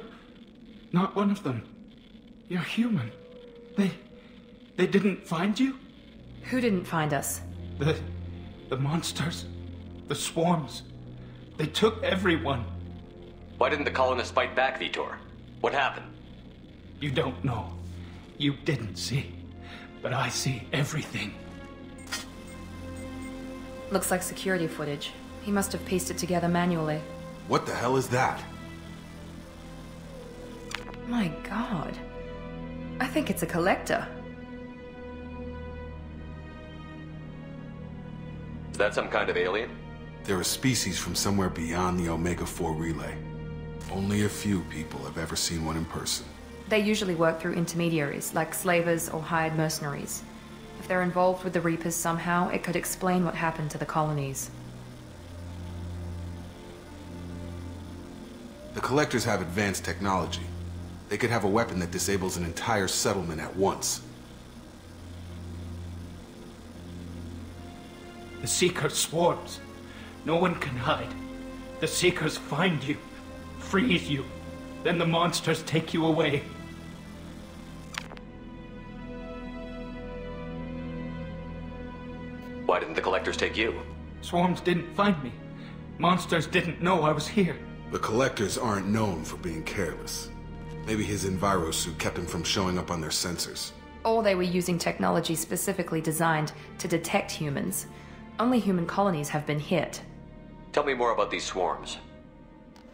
not one of them. You're human. They didn't find you? Who didn't find us? The monsters. The swarms. They took everyone. Why didn't the colonists fight back, Vitor? What happened? You don't know. You didn't see. But I see everything. Looks like security footage. He must have pieced it together manually. What the hell is that? My god. I think it's a collector. Is that some kind of alien? They're a species from somewhere beyond the Omega-4 relay. Only a few people have ever seen one in person. They usually work through intermediaries, like slavers or hired mercenaries. If they're involved with the Reapers somehow, it could explain what happened to the colonies. The Collectors have advanced technology. They could have a weapon that disables an entire settlement at once. The Seeker swarms. No one can hide. The Seekers find you, freeze you, then the monsters take you away. Why didn't the Collectors take you? Swarms didn't find me. Monsters didn't know I was here. The Collectors aren't known for being careless. Maybe his Enviro suit kept him from showing up on their sensors. Or they were using technology specifically designed to detect humans. Only human colonies have been hit. Tell me more about these swarms.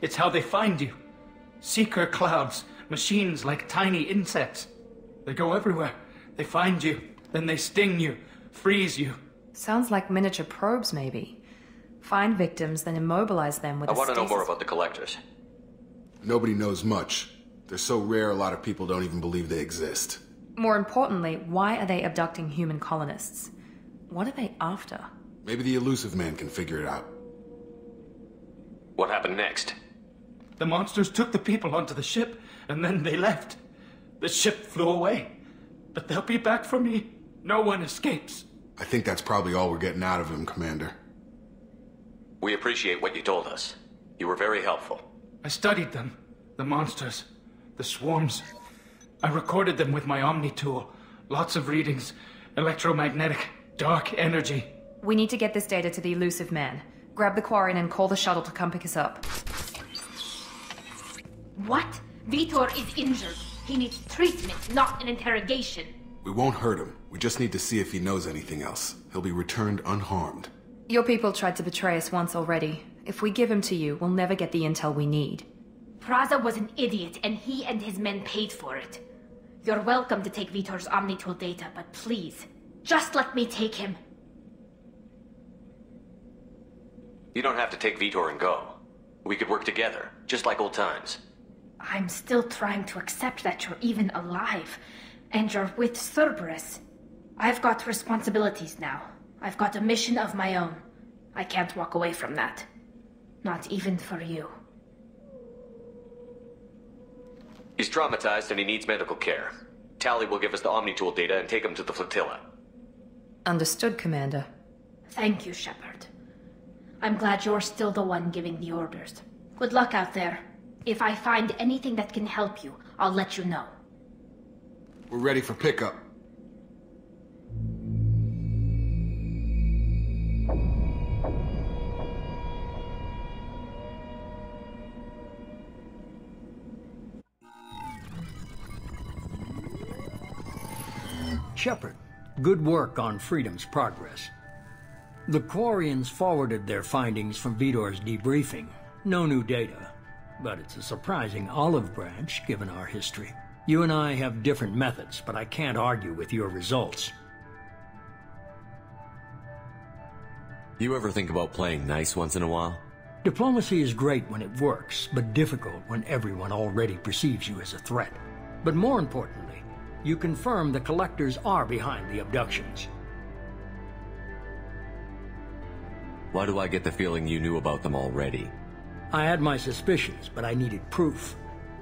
It's how they find you. Seeker clouds, machines like tiny insects. They go everywhere. They find you, then they sting you, freeze you. Sounds like miniature probes, maybe. Find victims, then immobilize them with I want to know more about the Collectors. Nobody knows much. They're so rare a lot of people don't even believe they exist. More importantly, why are they abducting human colonists? What are they after? Maybe the elusive man can figure it out. What happened next? The monsters took the people onto the ship, and then they left. The ship flew away. But they'll be back for me. No one escapes. I think that's probably all we're getting out of him, Commander. We appreciate what you told us. You were very helpful. I studied them. The monsters. The swarms. I recorded them with my Omni tool. Lots of readings. Electromagnetic. Dark energy. We need to get this data to the elusive man. Grab the Quarian and call the shuttle to come pick us up. What? Vitor is injured. He needs treatment, not an interrogation. We won't hurt him. We just need to see if he knows anything else. He'll be returned unharmed. Your people tried to betray us once already. If we give him to you, we'll never get the intel we need. Praza was an idiot, and he and his men paid for it. You're welcome to take Vitor's Omnitool data, but please, just let me take him. You don't have to take Vitor and go. We could work together, just like old times. I'm still trying to accept that you're even alive, and you're with Cerberus. I've got responsibilities now. I've got a mission of my own. I can't walk away from that. Not even for you. He's traumatized and he needs medical care. Tally will give us the Omnitool data and take him to the flotilla. Understood, Commander. Thank you, Shepard. I'm glad you're still the one giving the orders. Good luck out there. If I find anything that can help you, I'll let you know. We're ready for pickup. Shepard, good work on Freedom's progress. The Quarians forwarded their findings from Vitor's debriefing. No new data, but it's a surprising olive branch given our history. You and I have different methods, but I can't argue with your results. You ever think about playing nice once in a while? Diplomacy is great when it works, but difficult when everyone already perceives you as a threat. But more importantly, you confirm the Collectors are behind the abductions. Why do I get the feeling you knew about them already? I had my suspicions, but I needed proof.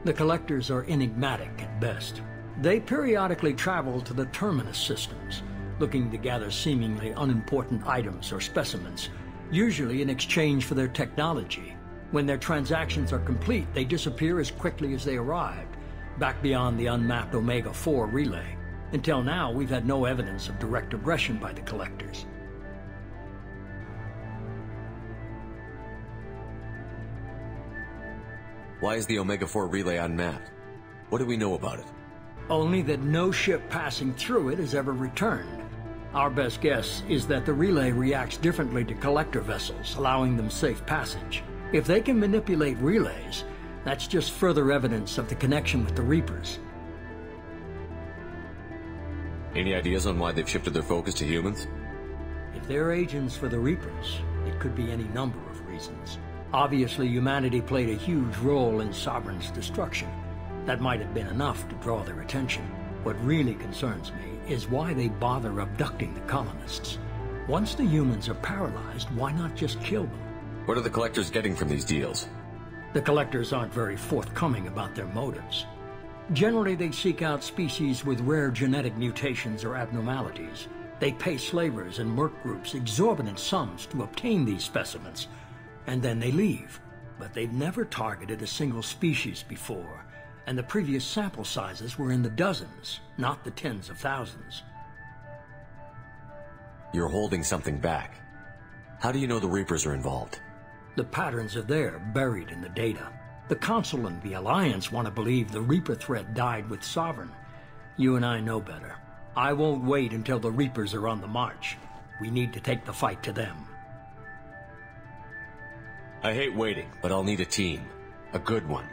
The Collectors are enigmatic at best. They periodically travel to the Terminus systems, looking to gather seemingly unimportant items or specimens, usually in exchange for their technology. When their transactions are complete, they disappear as quickly as they arrived, back beyond the unmapped Omega-4 relay. Until now, we've had no evidence of direct aggression by the Collectors. Why is the Omega-4 relay unmapped? What do we know about it? Only that no ship passing through it has ever returned. Our best guess is that the relay reacts differently to collector vessels, allowing them safe passage. If they can manipulate relays, that's just further evidence of the connection with the Reapers. Any ideas on why they've shifted their focus to humans? If they're agents for the Reapers, it could be any number of reasons. Obviously, humanity played a huge role in Sovereign's destruction. That might have been enough to draw their attention. What really concerns me is why they bother abducting the colonists. Once the humans are paralyzed, why not just kill them? What are the Collectors getting from these deals? The Collectors aren't very forthcoming about their motives. Generally, they seek out species with rare genetic mutations or abnormalities. They pay slavers and merc groups exorbitant sums to obtain these specimens, and then they leave. But they've never targeted a single species before, and the previous sample sizes were in the dozens, not the tens of thousands. You're holding something back. How do you know the Reapers are involved? The patterns are there, buried in the data. The Council and the Alliance want to believe the Reaper threat died with Sovereign. You and I know better. I won't wait until the Reapers are on the march. We need to take the fight to them. I hate waiting, but I'll need a team. A good one.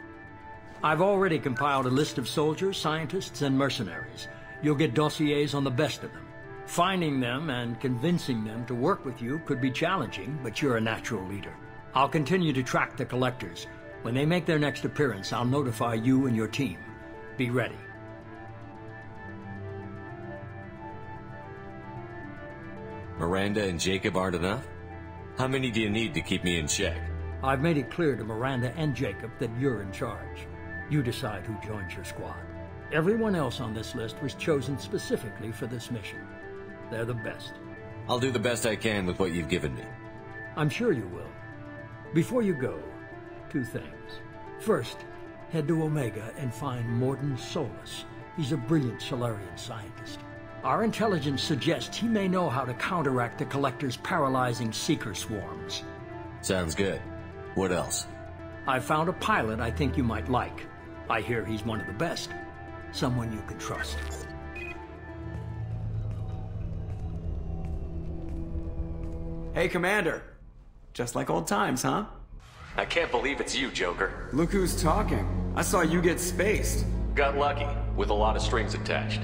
I've already compiled a list of soldiers, scientists, and mercenaries. You'll get dossiers on the best of them. Finding them and convincing them to work with you could be challenging, but you're a natural leader. I'll continue to track the Collectors. When they make their next appearance, I'll notify you and your team. Be ready. Miranda and Jacob aren't enough? How many do you need to keep me in check? I've made it clear to Miranda and Jacob that you're in charge. You decide who joins your squad. Everyone else on this list was chosen specifically for this mission. They're the best. I'll do the best I can with what you've given me. I'm sure you will. Before you go, 2 things. First, head to Omega and find Morden Solus. He's a brilliant Solarian scientist. Our intelligence suggests he may know how to counteract the Collector's paralyzing Seeker swarms. Sounds good. What else? I found a pilot I think you might like. I hear he's one of the best. Someone you can trust. Hey, Commander. Just like old times, huh? I can't believe it's you, Joker. Look who's talking. I saw you get spaced. Got lucky, with a lot of strings attached.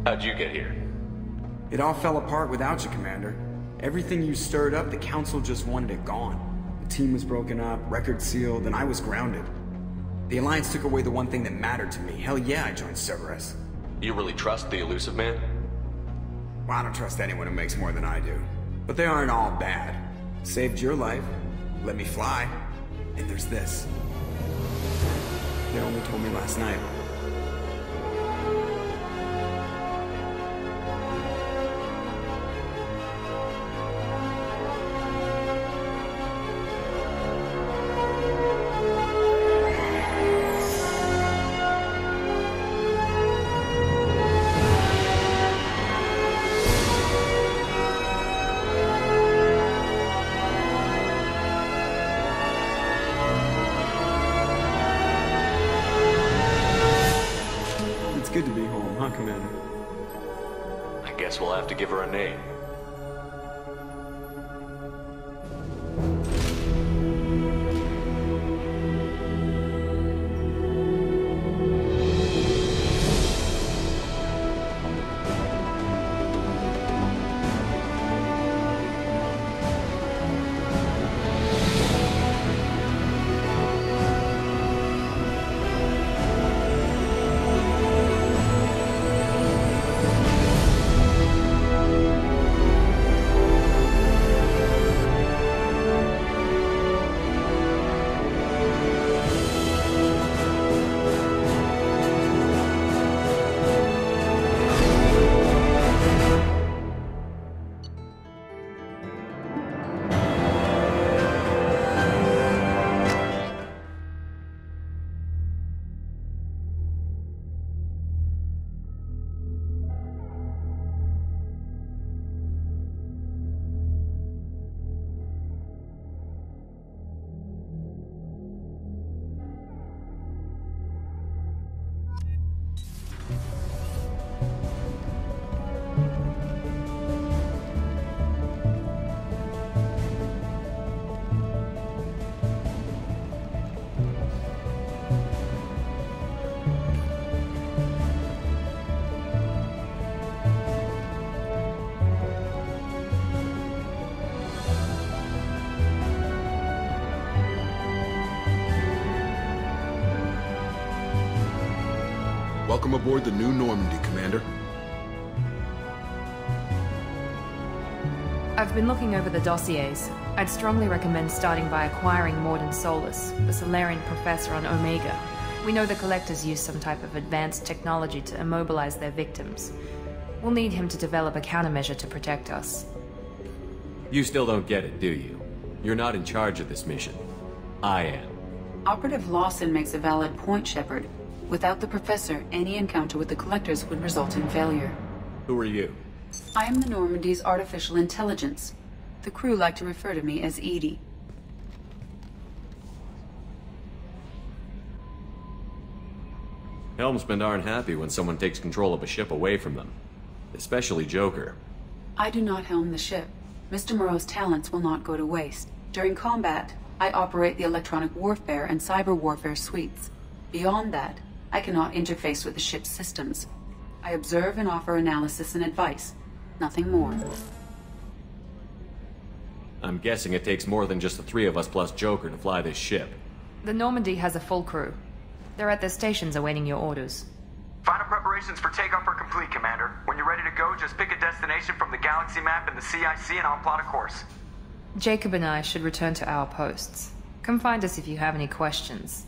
How'd you get here? It all fell apart without you, Commander. Everything you stirred up, the Council just wanted it gone. The team was broken up, record sealed, and I was grounded. The Alliance took away the one thing that mattered to me. Hell yeah, I joined Cerberus. You really trust the Elusive Man? Well, I don't trust anyone who makes more than I do. But they aren't all bad. Saved your life, let me fly, and there's this. They only told me last night. Good to be home, huh, Commander? I guess we'll have to give her a name. Welcome aboard the new Normandy, Commander. I've been looking over the dossiers. I'd strongly recommend starting by acquiring Morden Solus, the Solarian professor on Omega. We know the Collectors use some type of advanced technology to immobilize their victims. We'll need him to develop a countermeasure to protect us. You still don't get it, do you? You're not in charge of this mission. I am. Operative Lawson makes a valid point, Shepard. Without the Professor, any encounter with the Collectors would result in failure. Who are you? I am the Normandy's artificial intelligence. The crew like to refer to me as Edie. Helmsmen aren't happy when someone takes control of a ship away from them. Especially Joker. I do not helm the ship. Mr. Moreau's talents will not go to waste. During combat, I operate the electronic warfare and cyber warfare suites. Beyond that, I cannot interface with the ship's systems. I observe and offer analysis and advice. Nothing more. I'm guessing it takes more than just the 3 of us plus Joker to fly this ship. The Normandy has a full crew. They're at their stations awaiting your orders. Final preparations for takeoff are complete, Commander. When you're ready to go, just pick a destination from the galaxy map and the CIC and I'll plot a course. Jacob and I should return to our posts. Come find us if you have any questions.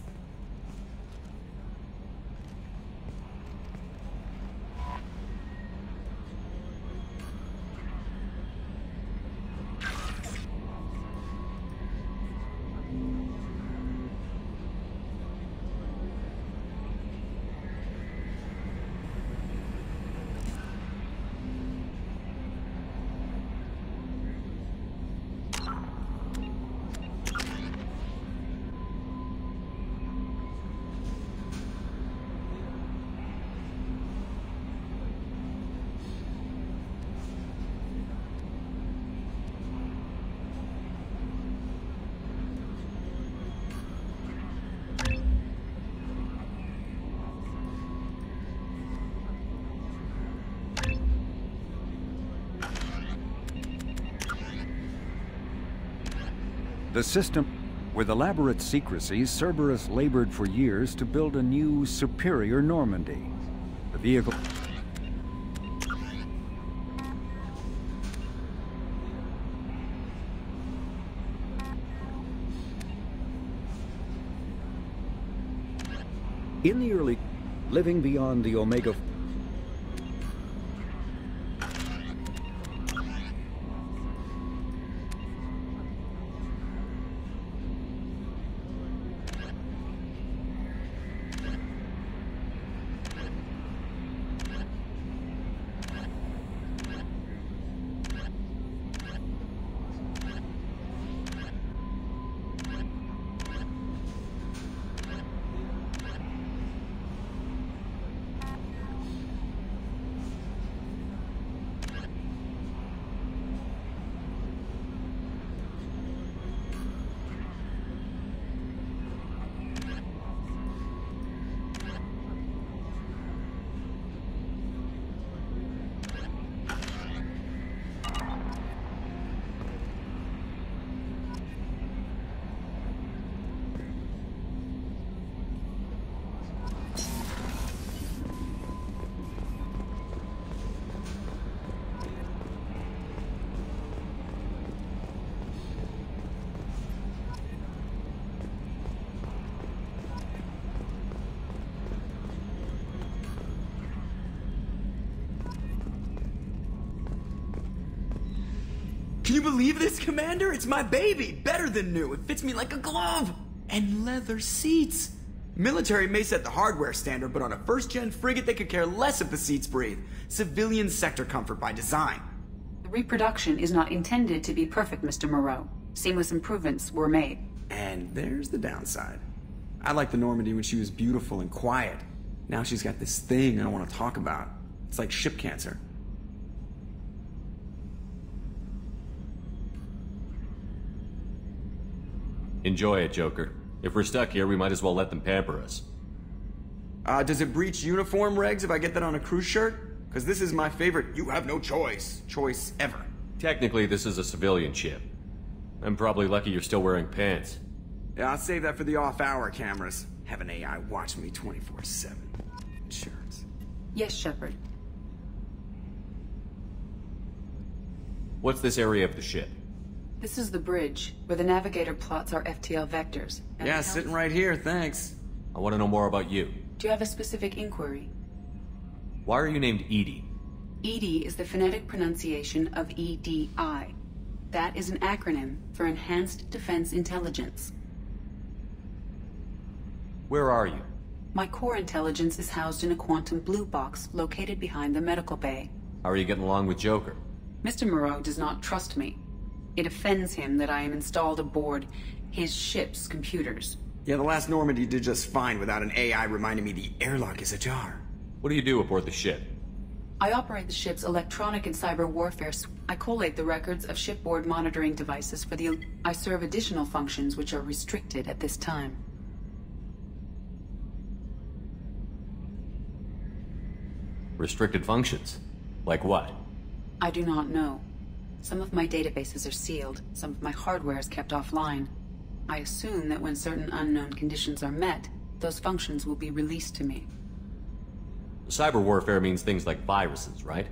The system. With elaborate secrecy, Cerberus labored for years to build a new, superior Normandy. The vehicle... In the early... living beyond the Omega... Can you believe this, Commander? It's my baby! Better than new. It fits me like a glove! And leather seats! Military may set the hardware standard, but on a first-gen frigate they could care less if the seats breathe. Civilian sector comfort by design. The reproduction is not intended to be perfect, Mr. Moreau. Seamless improvements were made. And there's the downside. I liked the Normandy when she was beautiful and quiet. Now she's got this thing I don't want to talk about. It's like ship cancer. Enjoy it, Joker. If we're stuck here, we might as well let them pamper us. Does it breach uniform regs if I get that on a cruise shirt? Because this is my favorite you have no choice ever. Technically, this is a civilian ship. I'm probably lucky you're still wearing pants. Yeah, I'll save that for the off-hour cameras. Have an AI watch me 24/7. Insurance. Yes, Shepard. What's this area of the ship? This is the bridge, where the navigator plots our FTL vectors. Yeah, sitting right here, thanks. I want to know more about you. Do you have a specific inquiry? Why are you named EDI? EDI is the phonetic pronunciation of EDI. That is an acronym for Enhanced Defense Intelligence. Where are you? My core intelligence is housed in a quantum blue box located behind the medical bay. How are you getting along with Joker? Mr. Moreau does not trust me. It offends him that I am installed aboard his ship's computers. Yeah, the last Normandy did just fine without an AI reminding me the airlock is ajar. What do you do aboard the ship? I operate the ship's electronic and cyber warfare. I collate the records of shipboard monitoring devices for the... I serve additional functions which are restricted at this time. Restricted functions? Like what? I do not know. Some of my databases are sealed, some of my hardware is kept offline. I assume that when certain unknown conditions are met, those functions will be released to me. Cyber warfare means things like viruses, right?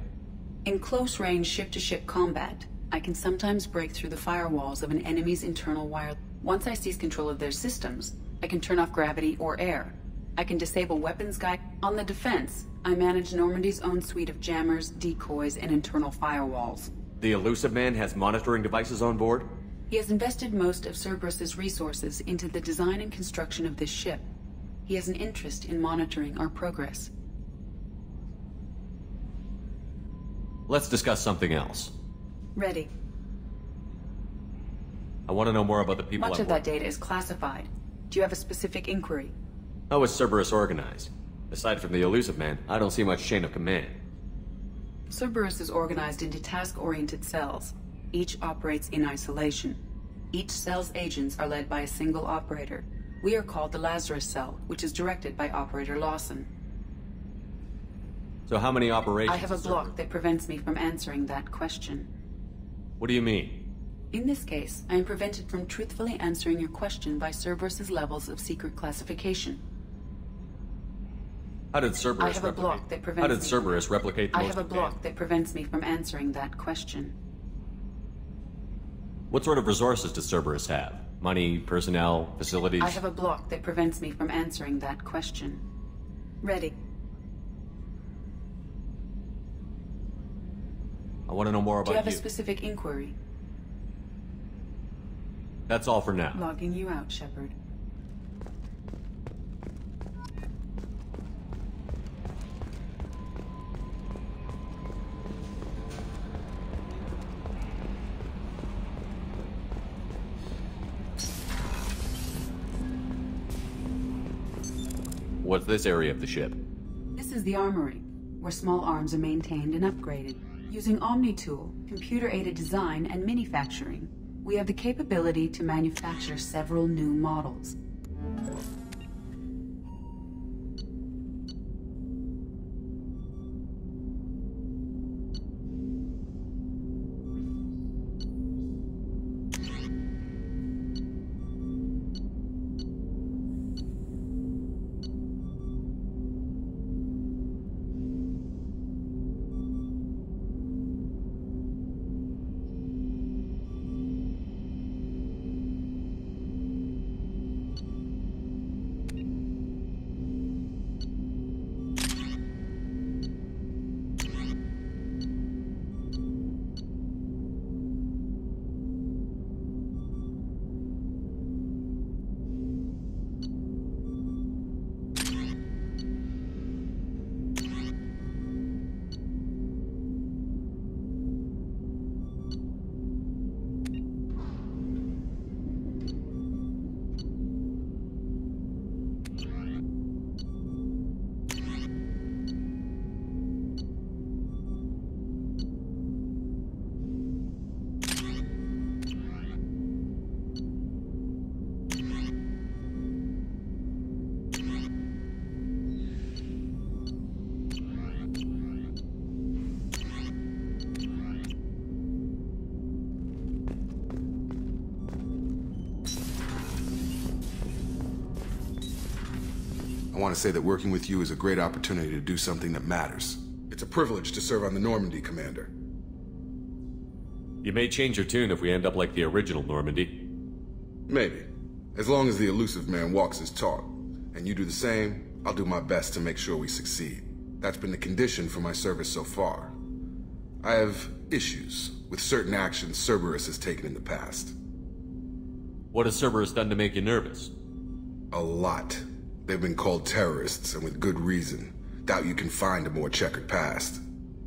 In close-range ship-to-ship combat, I can sometimes break through the firewalls of an enemy's internal wire. Once I seize control of their systems, I can turn off gravity or air. I can disable weapons guide. On the defense, I manage Normandy's own suite of jammers, decoys, and internal firewalls. The Elusive Man has monitoring devices on board? He has invested most of Cerberus's resources into the design and construction of this ship. He has an interest in monitoring our progress. Let's discuss something else. Ready. I want to know more about the people Much on of board. that data is classified. Do you have a specific inquiry? How is Cerberus organized? Aside from the Elusive Man, I don't see much chain of command. Cerberus is organized into task-oriented cells. Each operates in isolation. Each cell's agents are led by a single operator. We are called the Lazarus Cell, which is directed by Operator Lawson. So how many operations? I have a block that prevents me from answering that question. What do you mean? In this case, I am prevented from truthfully answering your question by Cerberus's levels of secret classification. How did Cerberus I have a block that prevents How did Cerberus replicate the I most have a block that prevents me from answering that question. What sort of resources does Cerberus have? Money, personnel, facilities? I have a block that prevents me from answering that question. Ready. I want to know more Do you about have a specific inquiry? That's all for now. Logging you out, Shepard. What's this area of the ship? This is the armory, where small arms are maintained and upgraded. Using Omni-Tool, computer-aided design, and manufacturing, we have the capability to manufacture several new models. I want to say that working with you is a great opportunity to do something that matters. It's a privilege to serve on the Normandy, Commander. You may change your tune if we end up like the original Normandy. Maybe. As long as the Elusive Man walks his talk, and you do the same, I'll do my best to make sure we succeed. That's been the condition for my service so far. I have issues with certain actions Cerberus has taken in the past. What has Cerberus done to make you nervous? A lot. They've been called terrorists, and with good reason. Doubt you can find a more checkered past.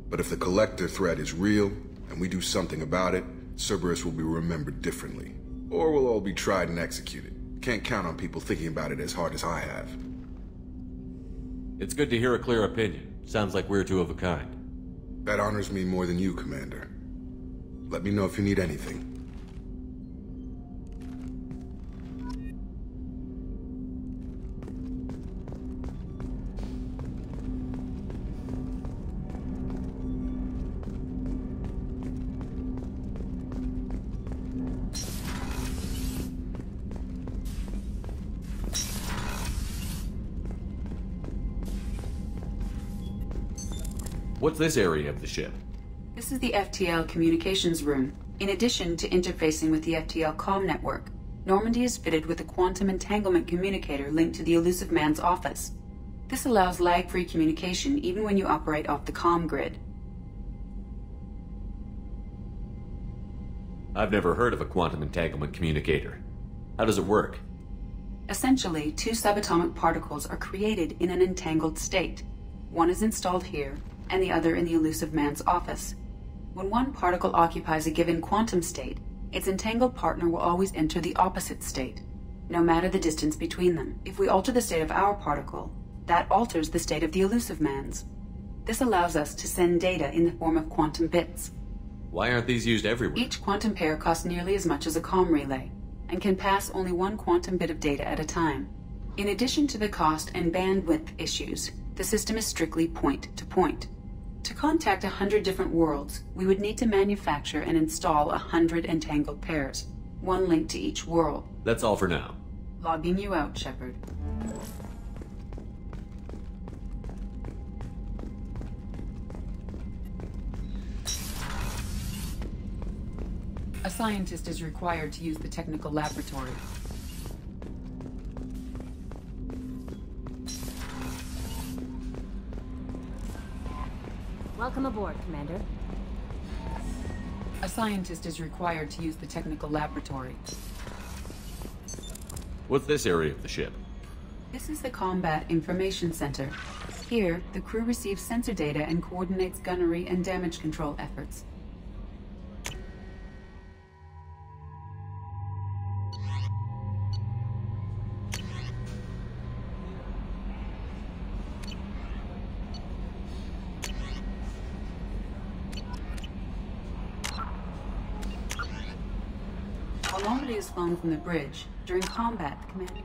But if the Collector threat is real, and we do something about it, Cerberus will be remembered differently. Or we'll all be tried and executed. Can't count on people thinking about it as hard as I have. It's good to hear a clear opinion. Sounds like we're two of a kind. That honors me more than you, Commander. Let me know if you need anything. What's this area of the ship? This is the FTL communications room. In addition to interfacing with the FTL comm network, Normandy is fitted with a quantum entanglement communicator linked to the Elusive Man's office. This allows lag-free communication even when you operate off the comm grid. I've never heard of a quantum entanglement communicator. How does it work? Essentially, two subatomic particles are created in an entangled state. One is installed here, and the other in the Elusive Man's office. When one particle occupies a given quantum state, its entangled partner will always enter the opposite state, no matter the distance between them. If we alter the state of our particle, that alters the state of the Elusive Man's. This allows us to send data in the form of quantum bits. Why aren't these used everywhere? Each quantum pair costs nearly as much as a comm relay, and can pass only one quantum bit of data at a time. In addition to the cost and bandwidth issues, the system is strictly point-to-point. To contact 100 different worlds, we would need to manufacture and install 100 entangled pairs, one link to each world. That's all for now. Logging you out, Shepard. A scientist is required to use the technical laboratory. Welcome aboard, Commander. A scientist is required to use the technical laboratory. What's this area of the ship? This is the Combat Information Center. Here, the crew receives sensor data and coordinates gunnery and damage control efforts. While Normandy is flown from the bridge, during combat, the commander...